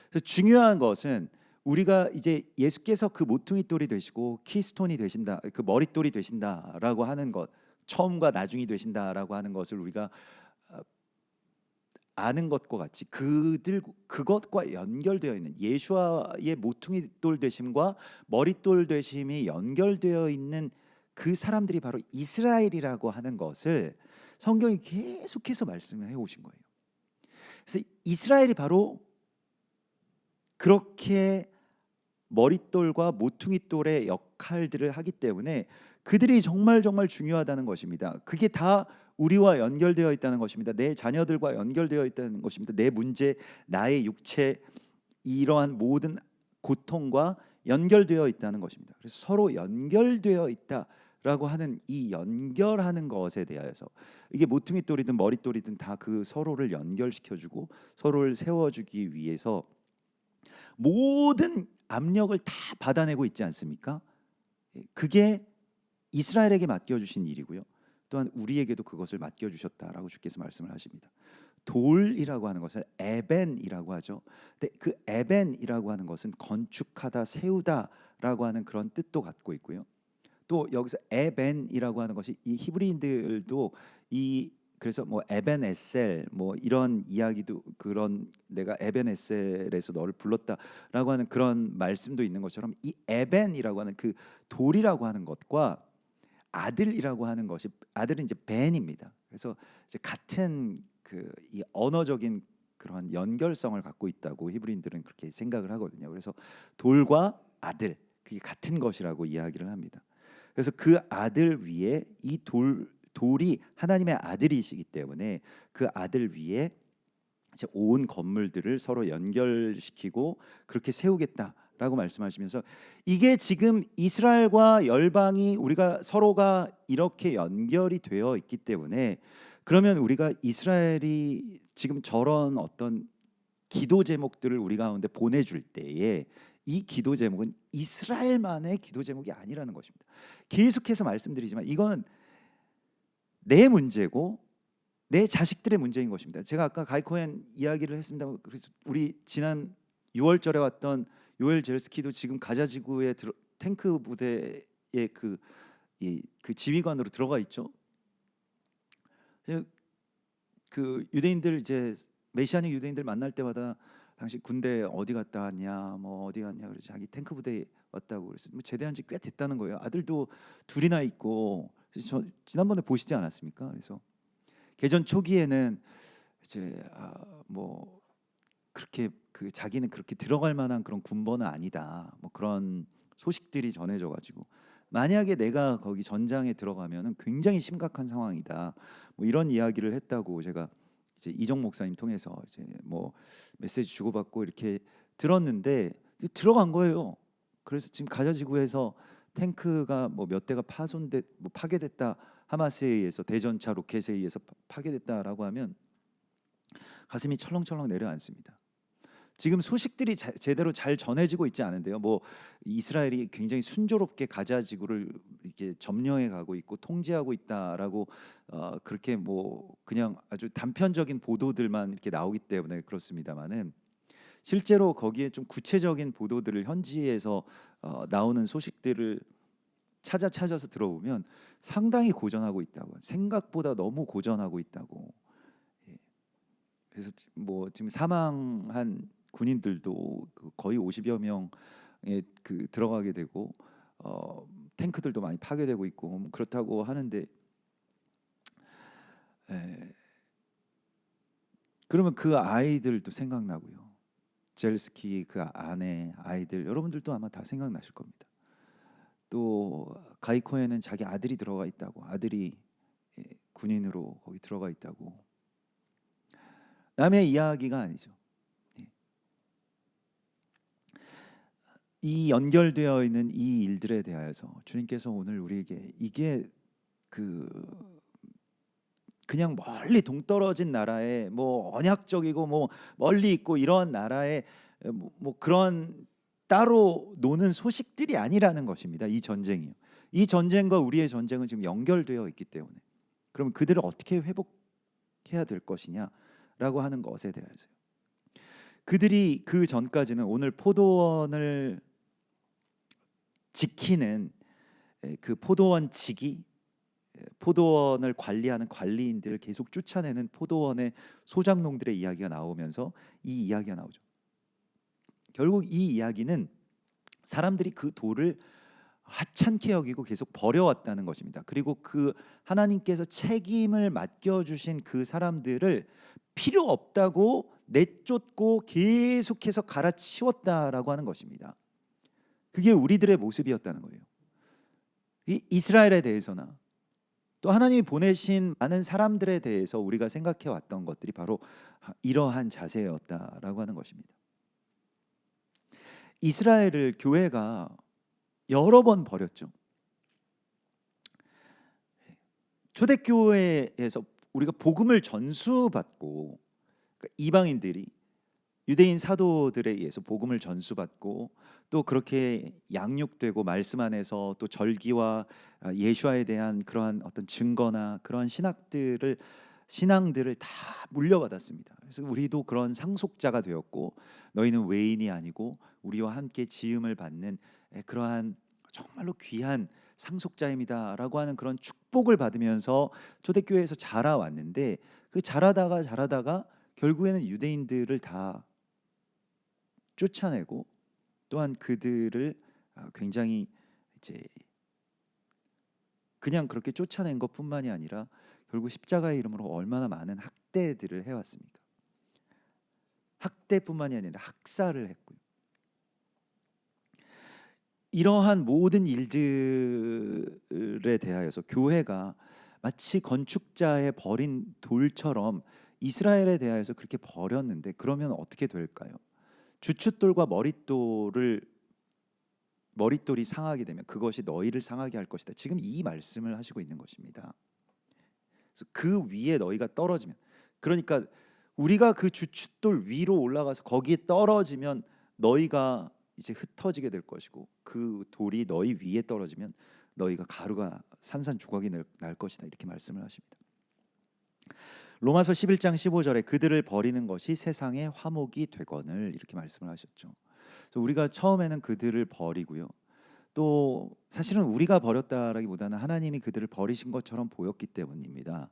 그래서 중요한 것은 우리가 이제 예수께서 그 모퉁이 돌이 되시고 키스톤이 되신다, 그 머릿돌이 되신다라고 하는 것, 처음과 나중이 되신다라고 하는 것을 우리가 아는 것과 같이 그것과 연결되어 있는 예수와의 모퉁이 돌 되심과 머릿돌 되심이 연결되어 있는 그 사람들이 바로 이스라엘이라고 하는 것을 성경이 계속해서 말씀해 오신 거예요. 그래서 이스라엘이 바로 그렇게 머릿돌과 모퉁이돌의 역할들을 하기 때문에 그들이 정말 중요하다는 것입니다. 그게 다 우리와 연결되어 있다는 것입니다. 내 자녀들과 연결되어 있다는 것입니다. 내 문제, 나의 육체, 이러한 모든 고통과 연결되어 있다는 것입니다. 그래서 서로 연결되어 있다라고 하는 이 연결하는 것에 대하여서, 이게 모퉁이돌이든 머릿돌이든 다 그 서로를 연결시켜주고 서로를 세워주기 위해서 모든 압력을 다 받아내고 있지 않습니까? 그게 이스라엘에게 맡겨주신 일이고요. 또한 우리에게도 그것을 맡겨주셨다라고 주께서 말씀을 하십니다. 돌이라고 하는 것을 에벤이라고 하죠. 근데 그 에벤이라고 하는 것은 건축하다, 세우다라고 하는 그런 뜻도 갖고 있고요. 또 여기서 에벤이라고 하는 것이 이 히브리인들도 그래서 뭐 에벤에셀 뭐 이런 이야기도, 그런 내가 에벤에셀에서 너를 불렀다라고 하는 그런 말씀도 있는 것처럼, 이 에벤이라고 하는 그 돌이라고 하는 것과 아들이라고 하는 것이, 아들은 이제 벤입니다. 그래서 이제 같은 이 언어적인 그런 연결성을 갖고 있다고 히브리인들은 그렇게 생각을 하거든요. 그래서 돌과 아들, 그게 같은 것이라고 이야기를 합니다. 그래서 그 아들 위에 이 돌이 하나님의 아들이시기 때문에 그 아들 위에 이제 온 건물들을 서로 연결시키고 그렇게 세우겠다라고 말씀하시면서, 이게 지금 이스라엘과 열방이 우리가 서로가 이렇게 연결이 되어 있기 때문에, 그러면 우리가 이스라엘이 지금 저런 어떤 기도 제목들을 우리 가운데 보내줄 때에 이 기도 제목은 이스라엘만의 기도 제목이 아니라는 것입니다. 계속해서 말씀드리지만 이거는 내 문제고 내 자식들의 문제인 것입니다. 제가 아까 가이 코엔 이야기를 했습니다. 그래서 우리 지난 6월절에 왔던 요엘 젤스키도 지금 가자 지구의 탱크 부대의 그 지휘관으로 들어가 있죠. 그 유대인들 이제 메시아닉 유대인들 만날 때마다 당신 군대 어디 갔다 왔냐, 뭐 어디 갔냐, 그래서 자기 탱크 부대에 왔다고 그래서 뭐 제대한 지 꽤 됐다는 거예요. 아들도 둘이나 있고. 그래서 저 지난번에 보시지 않았습니까? 그래서 개전 초기에는 이제 뭐 그렇게 그 자기는 그렇게 들어갈 만한 그런 군번은 아니다. 뭐 그런 소식들이 전해져가지고 만약에 내가 거기 전장에 들어가면은 굉장히 심각한 상황이다. 뭐 이런 이야기를 했다고 제가 이제 이정 목사님 통해서 이제 뭐 메시지 주고받고 이렇게 들었는데 들어간 거예요. 그래서 지금 가자 지구에서 탱크가 뭐 몇 대가 뭐 파괴됐다. 하마스에 의해서 대전차 로켓에 의해서 파괴됐다라고 하면 가슴이 철렁철렁 내려앉습니다. 지금 소식들이 제대로 잘 전해지고 있지 않은데요. 뭐 이스라엘이 굉장히 순조롭게 가자 지구를 이렇게 점령해 가고 있고 통제하고 있다라고 그렇게 뭐 그냥 아주 단편적인 보도들만 이렇게 나오기 때문에 그렇습니다만은 실제로 거기에 좀 구체적인 보도들을 현지에서 나오는 소식들을 찾아서 들어보면 상당히 고전하고 있다고, 생각보다 너무 고전하고 있다고. 예. 그래서 뭐 지금 사망한 군인들도 거의 50여 명에 들어가게 되고 탱크들도 많이 파괴되고 있고 뭐 그렇다고 하는데, 그러면 그 아이들도 생각나고요. 젤스키 그 아내, 아이들 여러분들도 아마 다 생각나실 겁니다. 또 가이 코엔은 자기 아들이 들어가 있다고, 아들이 군인으로 거기 들어가 있다고. 남의 이야기가 아니죠. 이 연결되어 있는 이 일들에 대하여서 주님께서 오늘 우리에게 이게 그냥 멀리 동떨어진 나라에 뭐 언약적이고 뭐 멀리 있고 이런 나라에 뭐 그런 따로 노는 소식들이 아니라는 것입니다. 이 전쟁이요. 이 전쟁과 우리의 전쟁은 지금 연결되어 있기 때문에 그럼 그들을 어떻게 회복해야 될 것이냐라고 하는 것에 대해서요. 그들이 그 전까지는 오늘 포도원을 지키는 그 포도원 지기, 포도원을 관리하는 관리인들을 계속 쫓아내는 포도원의 소장농들의 이야기가 나오면서 이 이야기가 나오죠. 결국 이 이야기는 사람들이 그 돌을 하찮게 여기고 계속 버려왔다는 것입니다. 그리고 그 하나님께서 책임을 맡겨주신 그 사람들을 필요 없다고 내쫓고 계속해서 갈아치웠다라고 하는 것입니다. 그게 우리들의 모습이었다는 거예요. 이 이스라엘에 대해서나 또 하나님이 보내신 많은 사람들에 대해서 우리가 생각해 왔던 것들이 바로 이러한 자세였다라고 하는 것입니다. 이스라엘을 교회가 여러 번 버렸죠. 초대교회에서 우리가 복음을 전수받고, 그러니까 이방인들이 유대인 사도들에 의해서 복음을 전수받고 또 그렇게 양육되고 말씀 안에서 또 절기와 예수와에 대한 그러한 어떤 증거나 그러한 신앙들을 다 물려받았습니다. 그래서 우리도 그런 상속자가 되었고 너희는 외인이 아니고 우리와 함께 지음을 받는 그러한 정말로 귀한 상속자입니다라고 하는 그런 축복을 받으면서 초대교회에서 자라왔는데 그 자라다가 결국에는 유대인들을 다 쫓아내고 또한 그들을 굉장히 이제 그냥 그렇게 쫓아낸 것뿐만이 아니라 결국 십자가의 이름으로 얼마나 많은 학대들을 해왔습니까? 학대뿐만이 아니라 학살을 했고요. 이러한 모든 일들에 대하여서 교회가 마치 건축자의 버린 돌처럼 이스라엘에 대하여서 그렇게 버렸는데 그러면 어떻게 될까요? 주춧돌과 머릿돌이 상하게 되면 그것이 너희를 상하게 할 것이다. 지금 이 말씀을 하시고 있는 것입니다. 그래서 그 위에 너희가 떨어지면, 그러니까 우리가 그 주춧돌 위로 올라가서 거기에 떨어지면 너희가 이제 흩어지게 될 것이고 그 돌이 너희 위에 떨어지면 너희가 가루가 산산조각이 날 것이다 이렇게 말씀을 하십니다. 로마서 11장 15절에 그들을 버리는 것이 세상의 화목이 되거늘 이렇게 말씀을 하셨죠. 그래서 우리가 처음에는 그들을 버리고요. 또 사실은 우리가 버렸다라기보다는 하나님이 그들을 버리신 것처럼 보였기 때문입니다.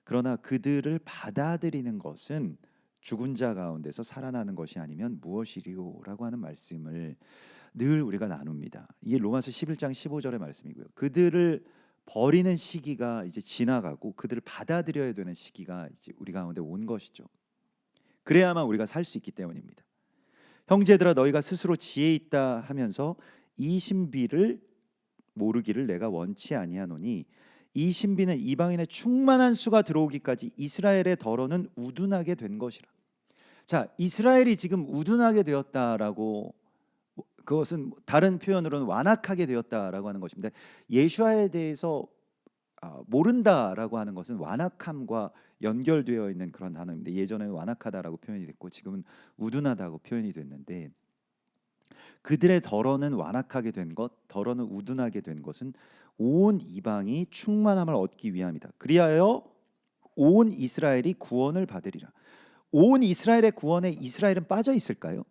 그러나 그들을 받아들이는 것은 죽은 자 가운데서 살아나는 것이 아니면 무엇이리요라고 하는 말씀을 늘 우리가 나눕니다. 이게 로마서 11장 15절의 말씀이고요. 그들을 버리는 시기가 이제 지나가고 그들을 받아들여야 되는 시기가 이제 우리 가운데 온 것이죠. 그래야만 우리가 살 수 있기 때문입니다. 형제들아 너희가 스스로 지혜 있다 하면서 이 신비를 모르기를 내가 원치 아니하노니 이 신비는 이방인의 충만한 수가 들어오기까지 이스라엘의 더러는 우둔하게 된 것이라. 자, 이스라엘이 지금 우둔하게 되었다라고, 그것은 다른 표현으로는 완악하게 되었다라고 하는 것입니다. 예수아에 대해서 모른다라고 하는 것은 완악함과 연결되어 있는 그런 단어입니다. 예전에는 완악하다라고 표현이 됐고 지금은 우둔하다고 표현이 됐는데, 그들의 더러는 완악하게 된 것, 더러는 우둔하게 된 것은 온 이방이 충만함을 얻기 위함이다. 그리하여 온 이스라엘이 구원을 받으리라. 온 이스라엘의 구원에 이스라엘은 빠져 있을까요?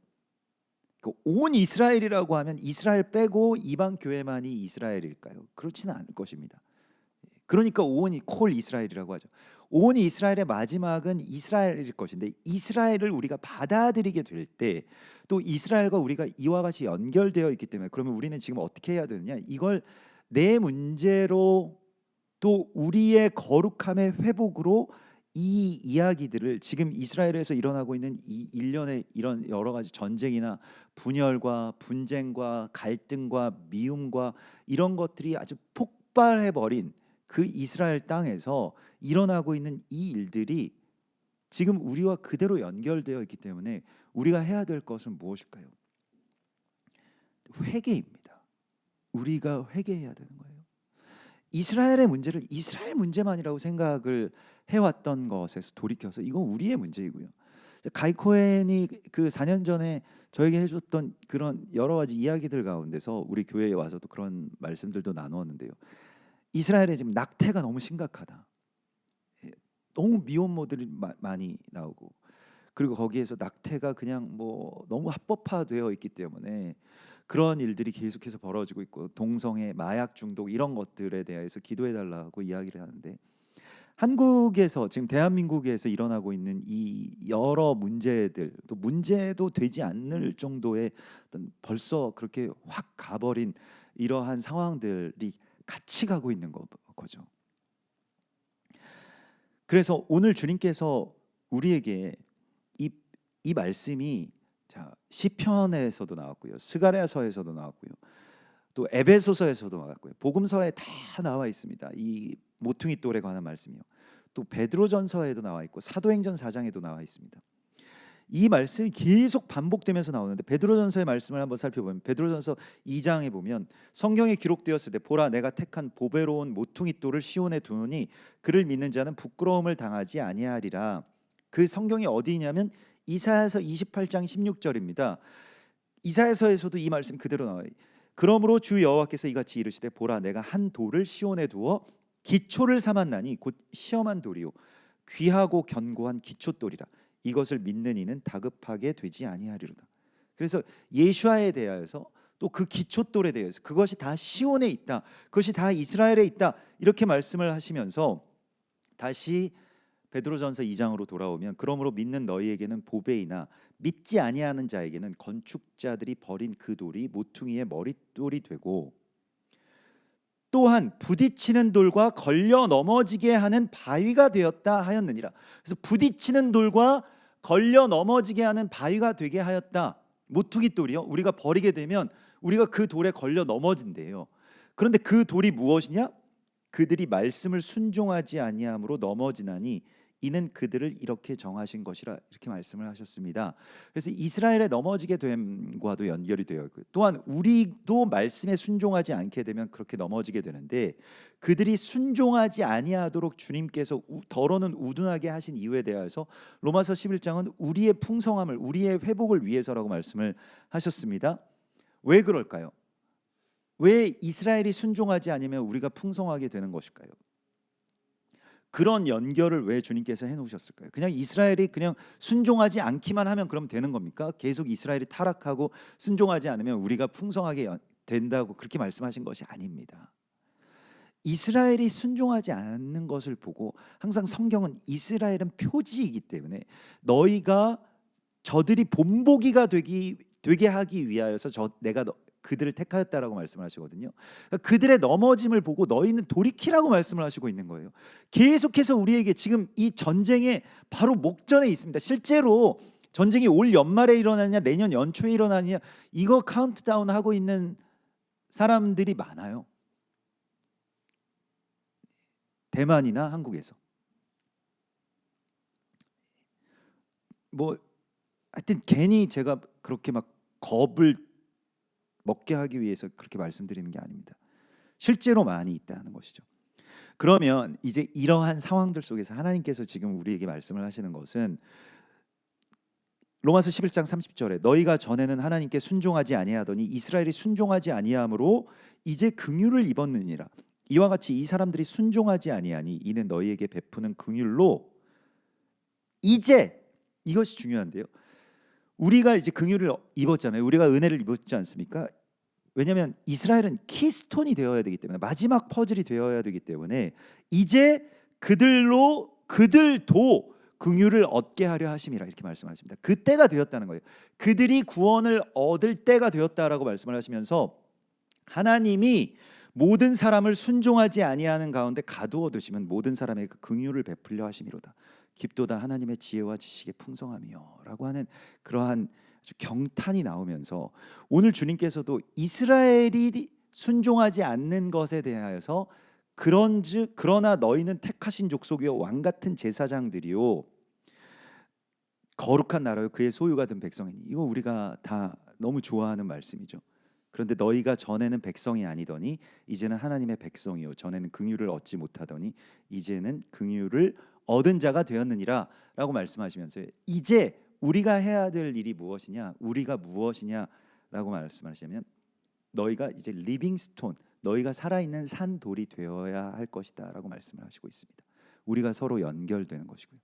온 이스라엘이라고 하면 이스라엘 빼고 이방 교회만이 이스라엘일까요? 그렇지는 않을 것입니다. 그러니까 온이 콜 이스라엘이라고 하죠. 온 이스라엘의 마지막은 이스라엘일 것인데, 이스라엘을 우리가 받아들이게 될 때 또 이스라엘과 우리가 이와 같이 연결되어 있기 때문에, 그러면 우리는 지금 어떻게 해야 되느냐? 이걸 내 문제로 또 우리의 거룩함의 회복으로 이 이야기들을, 지금 이스라엘에서 일어나고 있는 이 일련의 이런 여러 가지 전쟁이나 분열과 분쟁과 갈등과 미움과 이런 것들이 아주 폭발해버린 그 이스라엘 땅에서 일어나고 있는 이 일들이 지금 우리와 그대로 연결되어 있기 때문에 우리가 해야 될 것은 무엇일까요? 회개입니다. 우리가 회개해야 되는 거예요. 이스라엘의 문제를 이스라엘 문제만이라고 생각을 해왔던 것에서 돌이켜서 이건 우리의 문제이고요. 가이 코헨이 그 4년 전에 저에게 해줬던 그런 여러 가지 이야기들 가운데서 우리 교회에 와서도 그런 말씀들도 나누었는데요. 이스라엘에 지금 낙태가 너무 심각하다. 너무 미혼모들이 많이 나오고, 그리고 거기에서 낙태가 그냥 뭐 너무 합법화되어 있기 때문에 그런 일들이 계속해서 벌어지고 있고, 동성애, 마약 중독 이런 것들에 대해서 기도해 달라고 이야기를 하는데, 한국에서 지금 대한민국에서 일어나고 있는 이 여러 문제들, 또 문제도 되지 않을 정도의 어떤 벌써 그렇게 확 가버린 이러한 상황들이 같이 가고 있는 거죠. 그래서 오늘 주님께서 우리에게 이 말씀이, 자, 시편에서도 나왔고요, 스가랴서에서도 나왔고요, 또 에베소서에서도 나왔고요, 복음서에 다 나와 있습니다. 이 모퉁이 돌에 관한 말씀이요. 또 베드로전서에도 나와 있고 사도행전 4장에도 나와 있습니다. 이 말씀이 계속 반복되면서 나오는데, 베드로전서의 말씀을 한번 살펴보면 베드로전서 2장에 보면 성경에 기록되었을 때 보라 내가 택한 보배로운 모퉁이 돌을 시온에 두노니 그를 믿는 자는 부끄러움을 당하지 아니하리라. 그 성경이 어디냐면 이사야서 28장 16절입니다. 이사야서에서도 이 말씀 그대로 나와요. 그러므로 주 여호와께서 이같이 이르시되 보라 내가 한 돌을 시온에 두어 기초를 삼았나니 곧 시험한 돌이요 귀하고 견고한 기초돌이라. 이것을 믿는 이는 다급하게 되지 아니하리로다. 그래서 예수아에 대하여서 또 그 기초돌에 대해서 그것이 다 시온에 있다, 그것이 다 이스라엘에 있다, 이렇게 말씀을 하시면서 다시 베드로전서 2장으로 돌아오면 그러므로 믿는 너희에게는 보배이나 믿지 아니하는 자에게는 건축자들이 버린 그 돌이 모퉁이의 머릿돌이 되고 또한 부딪히는 돌과 걸려 넘어지게 하는 바위가 되었다 하였느니라. 그래서 부딪히는 돌과 걸려 넘어지게 하는 바위가 되게 하였다. 모퉁이 돌이요, 우리가 버리게 되면 우리가 그 돌에 걸려 넘어진대요. 그런데 그 돌이 무엇이냐? 그들이 말씀을 순종하지 아니함으로 넘어지나니 이는 그들을 이렇게 정하신 것이라, 이렇게 말씀을 하셨습니다. 그래서 이스라엘의 넘어지게 됨과도 연결이 되어 있고, 또한 우리도 말씀에 순종하지 않게 되면 그렇게 넘어지게 되는데, 그들이 순종하지 아니하도록 주님께서 더러는 우둔하게 하신 이유에 대해서 로마서 11장은 우리의 풍성함을, 우리의 회복을 위해서라고 말씀을 하셨습니다. 왜 그럴까요? 왜 이스라엘이 순종하지 않으면 우리가 풍성하게 되는 것일까요? 그런 연결을 왜 주님께서 해놓으셨을까요? 그냥 이스라엘이 그냥 순종하지 않기만 하면 그럼 되는 겁니까? 계속 이스라엘이 타락하고 순종하지 않으면 우리가 풍성하게 된다고 그렇게 말씀하신 것이 아닙니다. 이스라엘이 순종하지 않는 것을 보고 항상 성경은 이스라엘은 표지이기 때문에 너희가 저들이 본보기가 되게 하기 위하여서 내가 그들을 택하였다라고 말씀을 하시거든요. 그러니까 그들의 넘어짐을 보고 너희는 돌이키라고 말씀을 하시고 있는 거예요. 계속해서 우리에게 지금 이 전쟁의 바로 목전에 있습니다. 실제로 전쟁이 올 연말에 일어나냐 내년 연초에 일어나냐 이거 카운트다운 하고 있는 사람들이 많아요. 대만이나 한국에서 뭐 하여튼 괜히 제가 그렇게 막 겁을 먹게 하기 위해서 그렇게 말씀드리는 게 아닙니다. 실제로 많이 있다는 것이죠. 그러면 이제 이러한 상황들 속에서 하나님께서 지금 우리에게 말씀을 하시는 것은 로마서 11장 30절에 너희가 전에는 하나님께 순종하지 아니하더니 이스라엘이 순종하지 아니함으로 이제 긍휼을 입었느니라. 이와 같이 이 사람들이 순종하지 아니하니 이는 너희에게 베푸는 긍휼로 이제 이것이 중요한데요. 우리가 이제 긍휼을 입었잖아요. 우리가 은혜를 입었지 않습니까? 왜냐하면 이스라엘은 키스톤이 되어야 되기 때문에 마지막 퍼즐이 되어야 되기 때문에 이제 그들도 긍휼을 얻게 하려 하심이라 이렇게 말씀하십니다. 그때가 되었다는 거예요. 그들이 구원을 얻을 때가 되었다라고 말씀을 하시면서 하나님이 모든 사람을 순종하지 아니하는 가운데 가두어 두시면 모든 사람에게 그 긍휼을 베풀려 하심이로다. 깊도다 하나님의 지혜와 지식의 풍성함이요라고 하는 그러한 아주 경탄이 나오면서 오늘 주님께서도 이스라엘이 순종하지 않는 것에 대하여서 그런즉 그러나 너희는 택하신 족속이요 왕 같은 제사장들이요 거룩한 나라요 그의 소유가 된 백성이니 이거 우리가 다 너무 좋아하는 말씀이죠. 그런데 너희가 전에는 백성이 아니더니 이제는 하나님의 백성이요 전에는 긍휼을 얻지 못하더니 이제는 긍휼을 얻은 자가 되었느니라 라고 말씀하시면서 이제 우리가 해야 될 일이 무엇이냐 우리가 무엇이냐라고 말씀하시면 너희가 이제 리빙 스톤 너희가 살아있는 산돌이 되어야 할 것이다 라고 말씀을 하시고 있습니다. 우리가 서로 연결되는 것이고요.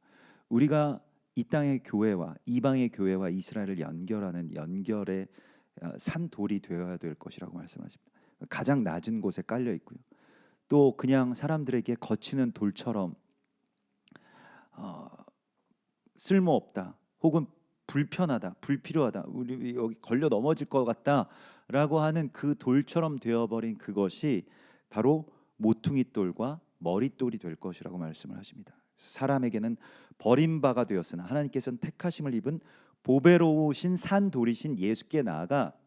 우리가 이 땅의 교회와 이방의 교회와 이스라엘을 연결하는 연결의 산돌이 되어야 될 것이라고 말씀하십니다. 가장 낮은 곳에 깔려 있고요. 또 그냥 사람들에게 거치는 돌처럼 쓸모없다 혹은 불편하다 불필요하다 우리 여기 걸려 넘어질 것 같다라고 하는 그 돌처럼 되어버린 그것이 바로 모퉁이 돌과 머릿돌이 될 것이라고 말씀을 하십니다. 사람에게는 버림바가 되었으나 하나님께서는 택하심을 입은 보배로우신 산돌이신 예수께 나아가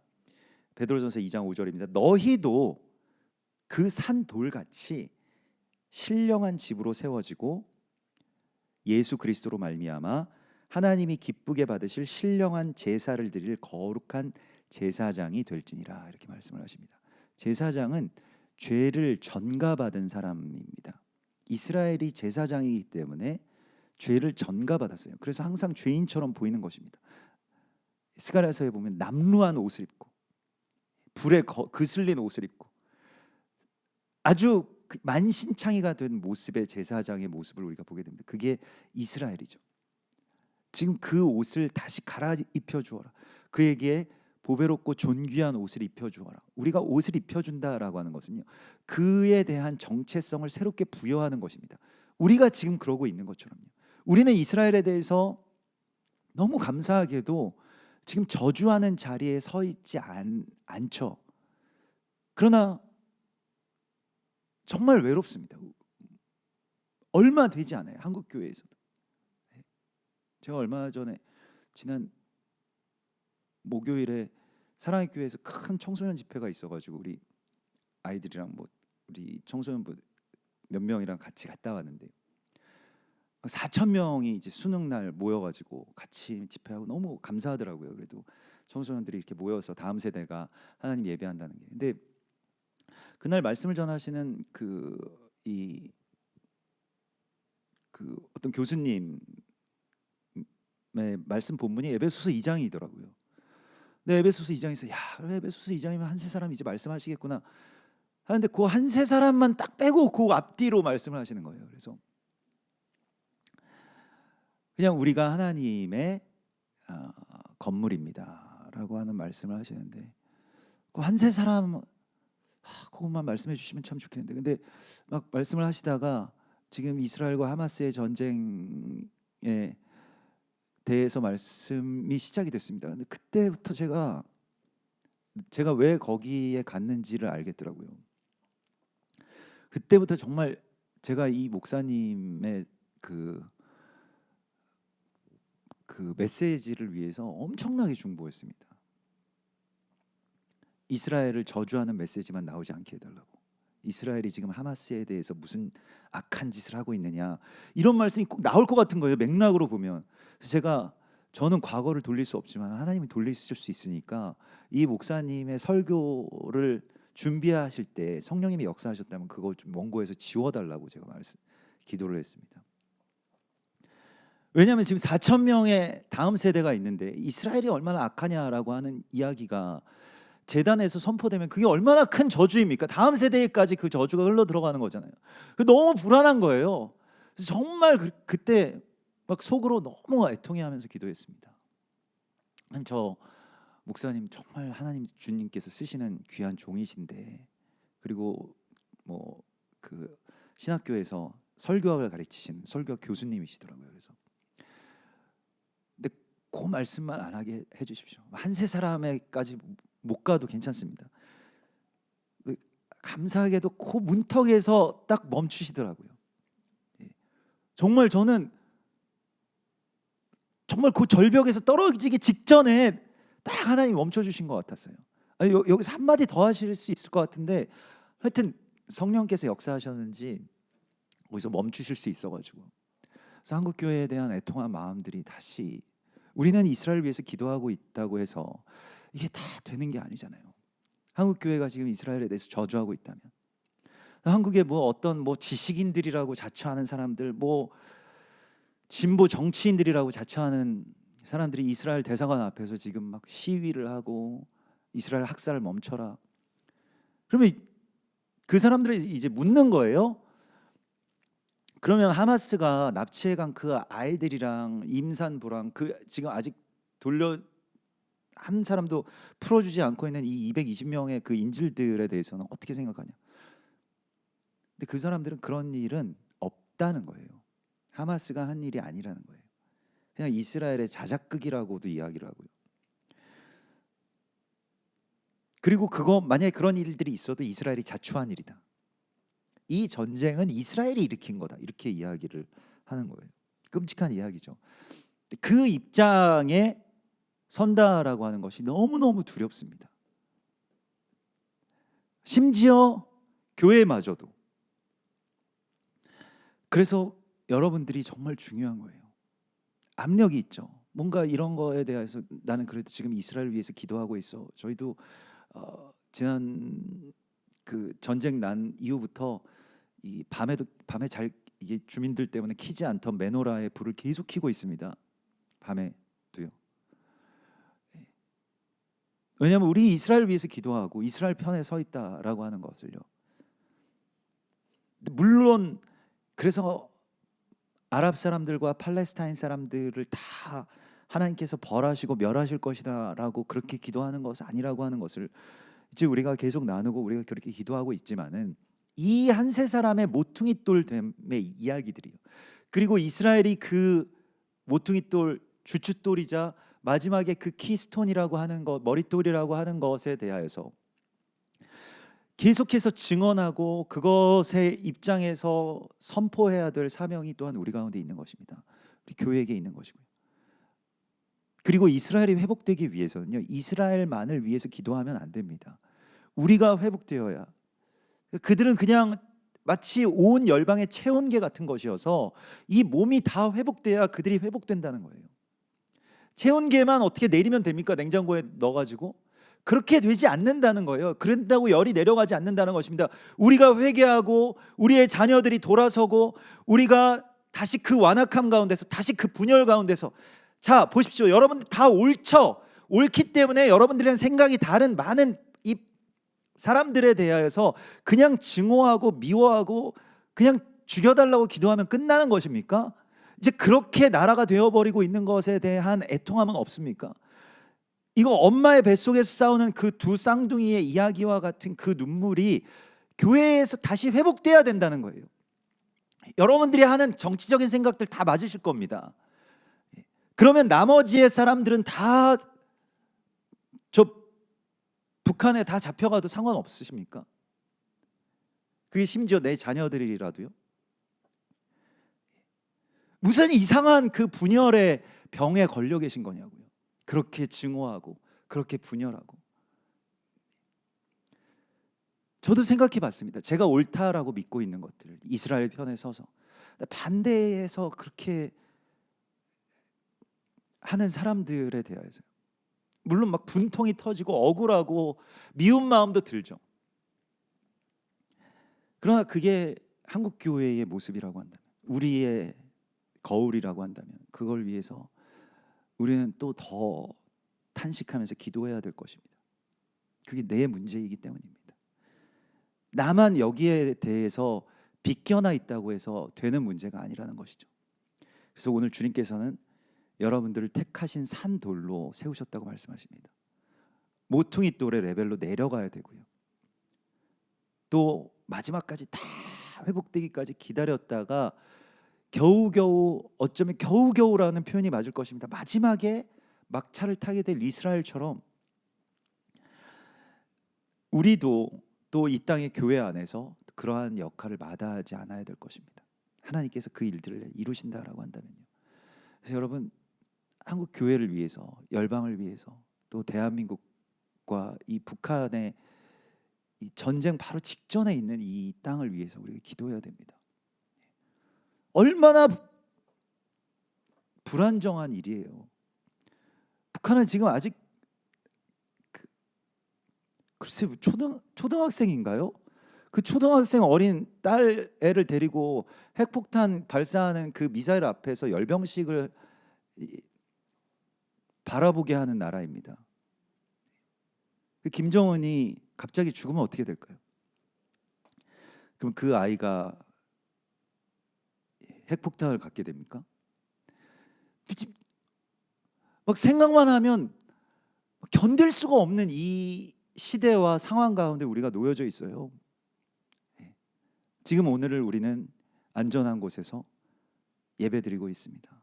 베드로전서 2장 5절입니다. 너희도 그 산돌같이 신령한 집으로 세워지고 예수 그리스도로 말미암아 하나님이 기쁘게 받으실 신령한 제사를 드릴 거룩한 제사장이 될지니라 이렇게 말씀을 하십니다. 제사장은 죄를 전가받은 사람입니다. 이스라엘이 제사장이기 때문에 죄를 전가받았어요. 그래서 항상 죄인처럼 보이는 것입니다. 스가랴서에 보면 남루한 옷을 입고 불에 그슬린 옷을 입고 아주 만신창이가 된 모습의 제사장의 모습을 우리가 보게 됩니다. 그게 이스라엘이죠. 지금 그 옷을 다시 갈아입혀 주어라. 그에게 보배롭고 존귀한 옷을 입혀 주어라. 우리가 옷을 입혀 준다라고 하는 것은요. 그에 대한 정체성을 새롭게 부여하는 것입니다. 우리가 지금 그러고 있는 것처럼요. 우리는 이스라엘에 대해서 너무 감사하게도 지금 저주하는 자리에 서 있지 않죠. 그러나 정말 외롭습니다. 얼마 되지 않아요. 한국 교회에서도. 제가 얼마 전에 지난 목요일에 사랑의 교회에서 큰 청소년 집회가 있어가지고 우리 아이들이랑 뭐 우리 청소년 몇 명이랑 같이 갔다 왔는데 4,000명이 이제 수능 날 모여가지고 같이 집회하고 너무 감사하더라고요. 그래도 청소년들이 이렇게 모여서 다음 세대가 하나님 예배한다는 게. 근데 그날 말씀을 전하시는 그 어떤 교수님의 말씀 본문이 에베소서 2장이더라고요. 네, 에베소서 2장에서 야, 에베소서 2장이면 한 세 사람이 이제 말씀하시겠구나 하는데 그 한 세 사람만 딱 빼고 그 앞뒤로 말씀을 하시는 거예요. 그래서 그냥 우리가 하나님의 건물입니다라고 하는 말씀을 하시는데 그 한 세 사람 그것만 말씀해 주시면 참 좋겠는데 근데 막 말씀을 하시다가 지금 이스라엘과 하마스의 전쟁에 대해서 말씀이 시작이 됐습니다. 근데 그때부터 제가 왜 거기에 갔는지를 알겠더라고요. 그때부터 정말 제가 이 목사님의 그 메시지를 위해서 엄청나게 중보했습니다. 이스라엘을 저주하는 메시지만 나오지 않게 해달라고. 이스라엘이 지금 하마스에 대해서 무슨 악한 짓을 하고 있느냐 이런 말씀이 꼭 나올 것 같은 거예요. 맥락으로 보면. 그래서 저는 과거를 돌릴 수 없지만 하나님이 돌리실 수 있으니까 이 목사님의 설교를 준비하실 때 성령님이 역사하셨다면 그걸 좀 원고에서 지워달라고 제가 기도를 했습니다. 왜냐하면 지금 4천 명의 다음 세대가 있는데 이스라엘이 얼마나 악하냐라고 하는 이야기가 제단에서 선포되면 그게 얼마나 큰 저주입니까? 다음 세대까지 그 저주가 흘러 들어가는 거잖아요. 너무 불안한 거예요. 그래서 정말 그때 막 속으로 너무 애통해하면서 기도했습니다. 저 목사님 정말 하나님 주님께서 쓰시는 귀한 종이신데 그리고 뭐 그 신학교에서 설교학을 가르치신 설교학 교수님이시더라고요. 그래서 근데 그 말씀만 안 하게 해주십시오. 한 세 사람에까지 못 가도 괜찮습니다. 감사하게도 그 문턱에서 딱 멈추시더라고요. 정말 저는 정말 그 절벽에서 떨어지기 직전에 딱 하나님이 멈춰주신 것 같았어요. 여기서 한마디 더 하실 수 있을 것 같은데 하여튼 성령께서 역사하셨는지 거기서 멈추실 수 있어가지고 그래서 한국교회에 대한 애통한 마음들이 다시 우리는 이스라엘 위해서 기도하고 있다고 해서 이게 다 되는 게 아니잖아요. 한국교회가 지금 이스라엘에 대해서 저주하고 있다면 한국의 어떤 지식인들이라고 자처하는 사람들 진보 정치인들이라고 자처하는 사람들이 이스라엘 대사관 앞에서 지금 막 시위를 하고 이스라엘 학살을 멈춰라. 그러면 그 사람들이 이제 묻는 거예요. 그러면 하마스가 납치해간 그 아이들이랑 임산부랑 지금 아직 한 사람도 풀어주지 않고 있는 이 220명의 그 인질들에 대해서는 어떻게 생각하냐? 근데 그 사람들은 그런 일은 없다는 거예요. 하마스가 한 일이 아니라는 거예요. 그냥 이스라엘의 자작극이라고도 이야기를 하고요. 그리고 만약에 그런 일들이 있어도 이스라엘이 자초한 일이다. 이 전쟁은 이스라엘이 일으킨 거다. 이렇게 이야기를 하는 거예요. 끔찍한 이야기죠. 그 입장에 선다라고 하는 것이 너무너무 두렵습니다. 심지어 교회마저도. 그래서 여러분들이 정말 중요한 거예요. 압력이 있죠. 뭔가 이런 거에 대해서 나는 그래도 지금 이스라엘 위해서 기도하고 있어. 저희도 지난 그 전쟁 난 이후부터 이 밤에 잘 이게 주민들 때문에 키지 않던 메노라의 불을 계속 켜고 있습니다. 밤에도요. 왜냐하면 우리 이스라엘 위해서 기도하고 이스라엘 편에 서 있다라고 하는 것을요. 물론 그래서 아랍 사람들과 팔레스타인 사람들을 다 하나님께서 벌하시고 멸하실 것이다라고 그렇게 기도하는 것은 아니라고 하는 것을 이제 우리가 계속 나누고 우리가 그렇게 기도하고 있지만은 이 한 세 사람의 모퉁이돌됨의 이야기들이요. 그리고 이스라엘이 그 모퉁이돌 주춧돌이자 마지막에 그 키스톤이라고 하는 것, 머릿돌이라고 하는 것에 대하여서 계속해서 증언하고 그것의 입장에서 선포해야 될 사명이 또한 우리 가운데 있는 것입니다. 우리 교회에게 있는 것이고요. 그리고 이스라엘이 회복되기 위해서는요, 이스라엘만을 위해서 기도하면 안 됩니다. 우리가 회복되어야. 그들은 그냥 마치 온 열방의 체온계 같은 것이어서 이 몸이 다 회복돼야 그들이 회복된다는 거예요. 체온계만 어떻게 내리면 됩니까? 냉장고에 넣어가지고. 그렇게 되지 않는다는 거예요. 그런다고 열이 내려가지 않는다는 것입니다. 우리가 회개하고 우리의 자녀들이 돌아서고 우리가 다시 그 완악함 가운데서 다시 그 분열 가운데서 자 보십시오. 여러분들 다 옳죠. 옳기 때문에 여러분들이랑 생각이 다른 많은 이 사람들에 대하여서 그냥 증오하고 미워하고 그냥 죽여달라고 기도하면 끝나는 것입니까? 이제 그렇게 나라가 되어버리고 있는 것에 대한 애통함은 없습니까? 이거 엄마의 뱃속에서 싸우는 그 두 쌍둥이의 이야기와 같은 그 눈물이 교회에서 다시 회복돼야 된다는 거예요. 여러분들이 하는 정치적인 생각들 다 맞으실 겁니다. 그러면 나머지의 사람들은 다 저 북한에 다 잡혀가도 상관없으십니까? 그게 심지어 내 자녀들이라도요. 무슨 이상한 그 분열의 병에 걸려 계신 거냐고요. 그렇게 증오하고 그렇게 분열하고. 저도 생각해 봤습니다. 제가 옳다라고 믿고 있는 것들, 이스라엘 편에 서서 반대해서 그렇게 하는 사람들에 대해서 물론 막 분통이 터지고 억울하고 미운 마음도 들죠. 그러나 그게 한국 교회의 모습이라고 한다면, 우리의 거울이라고 한다면, 그걸 위해서 우리는 또 더 탄식하면서 기도해야 될 것입니다. 그게 내 문제이기 때문입니다. 나만 여기에 대해서 비껴나 있다고 해서 되는 문제가 아니라는 것이죠. 그래서 오늘 주님께서는 여러분들을 택하신 산돌로 세우셨다고 말씀하십니다. 모퉁이 돌의 레벨로 내려가야 되고요. 또 마지막까지 다 회복되기까지 기다렸다가 겨우겨우, 어쩌면 겨우겨우라는 표현이 맞을 것입니다. 마지막에 막차를 타게 될 이스라엘처럼 우리도 또 이 땅의 교회 안에서 그러한 역할을 마다하지 않아야 될 것입니다. 하나님께서 그 일들을 이루신다라고 한다면요. 그래서 여러분, 한국 교회를 위해서, 열방을 위해서, 또 대한민국과 이 북한의 이 전쟁 바로 직전에 있는 이 땅을 위해서 우리가 기도해야 됩니다. 얼마나 불안정한 일이에요. 북한은 지금 아직 글쎄 초등학생인가요? 그 초등학생 어린 딸 애를 데리고 핵폭탄 발사하는 그 미사일 앞에서 열병식을 바라보게 하는 나라입니다. 김정은이 갑자기 죽으면 어떻게 될까요? 그럼 그 아이가 핵폭탄을 갖게 됩니까? 막 생각만 하면 견딜 수가 없는 이 시대와 상황 가운데 우리가 놓여져 있어요. 지금 오늘을 우리는 안전한 곳에서 예배드리고 있습니다.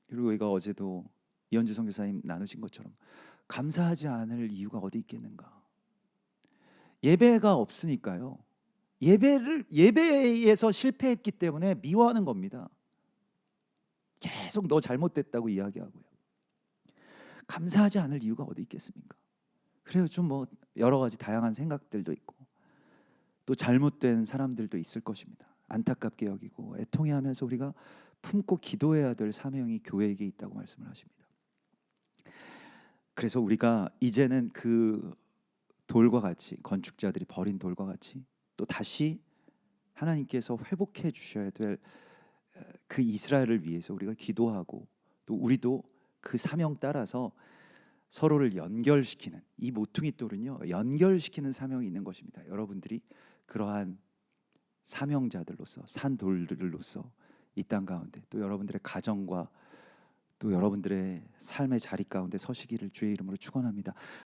그리고 우리가 어제도 이현주 선교사님 나누신 것처럼 감사하지 않을 이유가 어디 있겠는가? 예배가 없으니까요. 예배에서 실패했기 때문에 미워하는 겁니다. 계속 너 잘못됐다고 이야기하고요. 감사하지 않을 이유가 어디 있겠습니까? 그래요. 좀 뭐 여러 가지 다양한 생각들도 있고 또 잘못된 사람들도 있을 것입니다. 안타깝게 여기고 애통해하면서 우리가 품고 기도해야 될 사명이 교회에게 있다고 말씀을 하십니다. 그래서 우리가 이제는 그 돌과 같이, 건축자들이 버린 돌과 같이 또 다시 하나님께서 회복해 주셔야 될 그 이스라엘을 위해서 우리가 기도하고 또 우리도 그 사명 따라서 서로를 연결시키는, 이 모퉁이 돌은요 연결시키는 사명이 있는 것입니다. 여러분들이 그러한 사명자들로서, 산돌들로서 이 땅 가운데 또 여러분들의 가정과 또 여러분들의 삶의 자리 가운데 서시기를 주의 이름으로 축원합니다.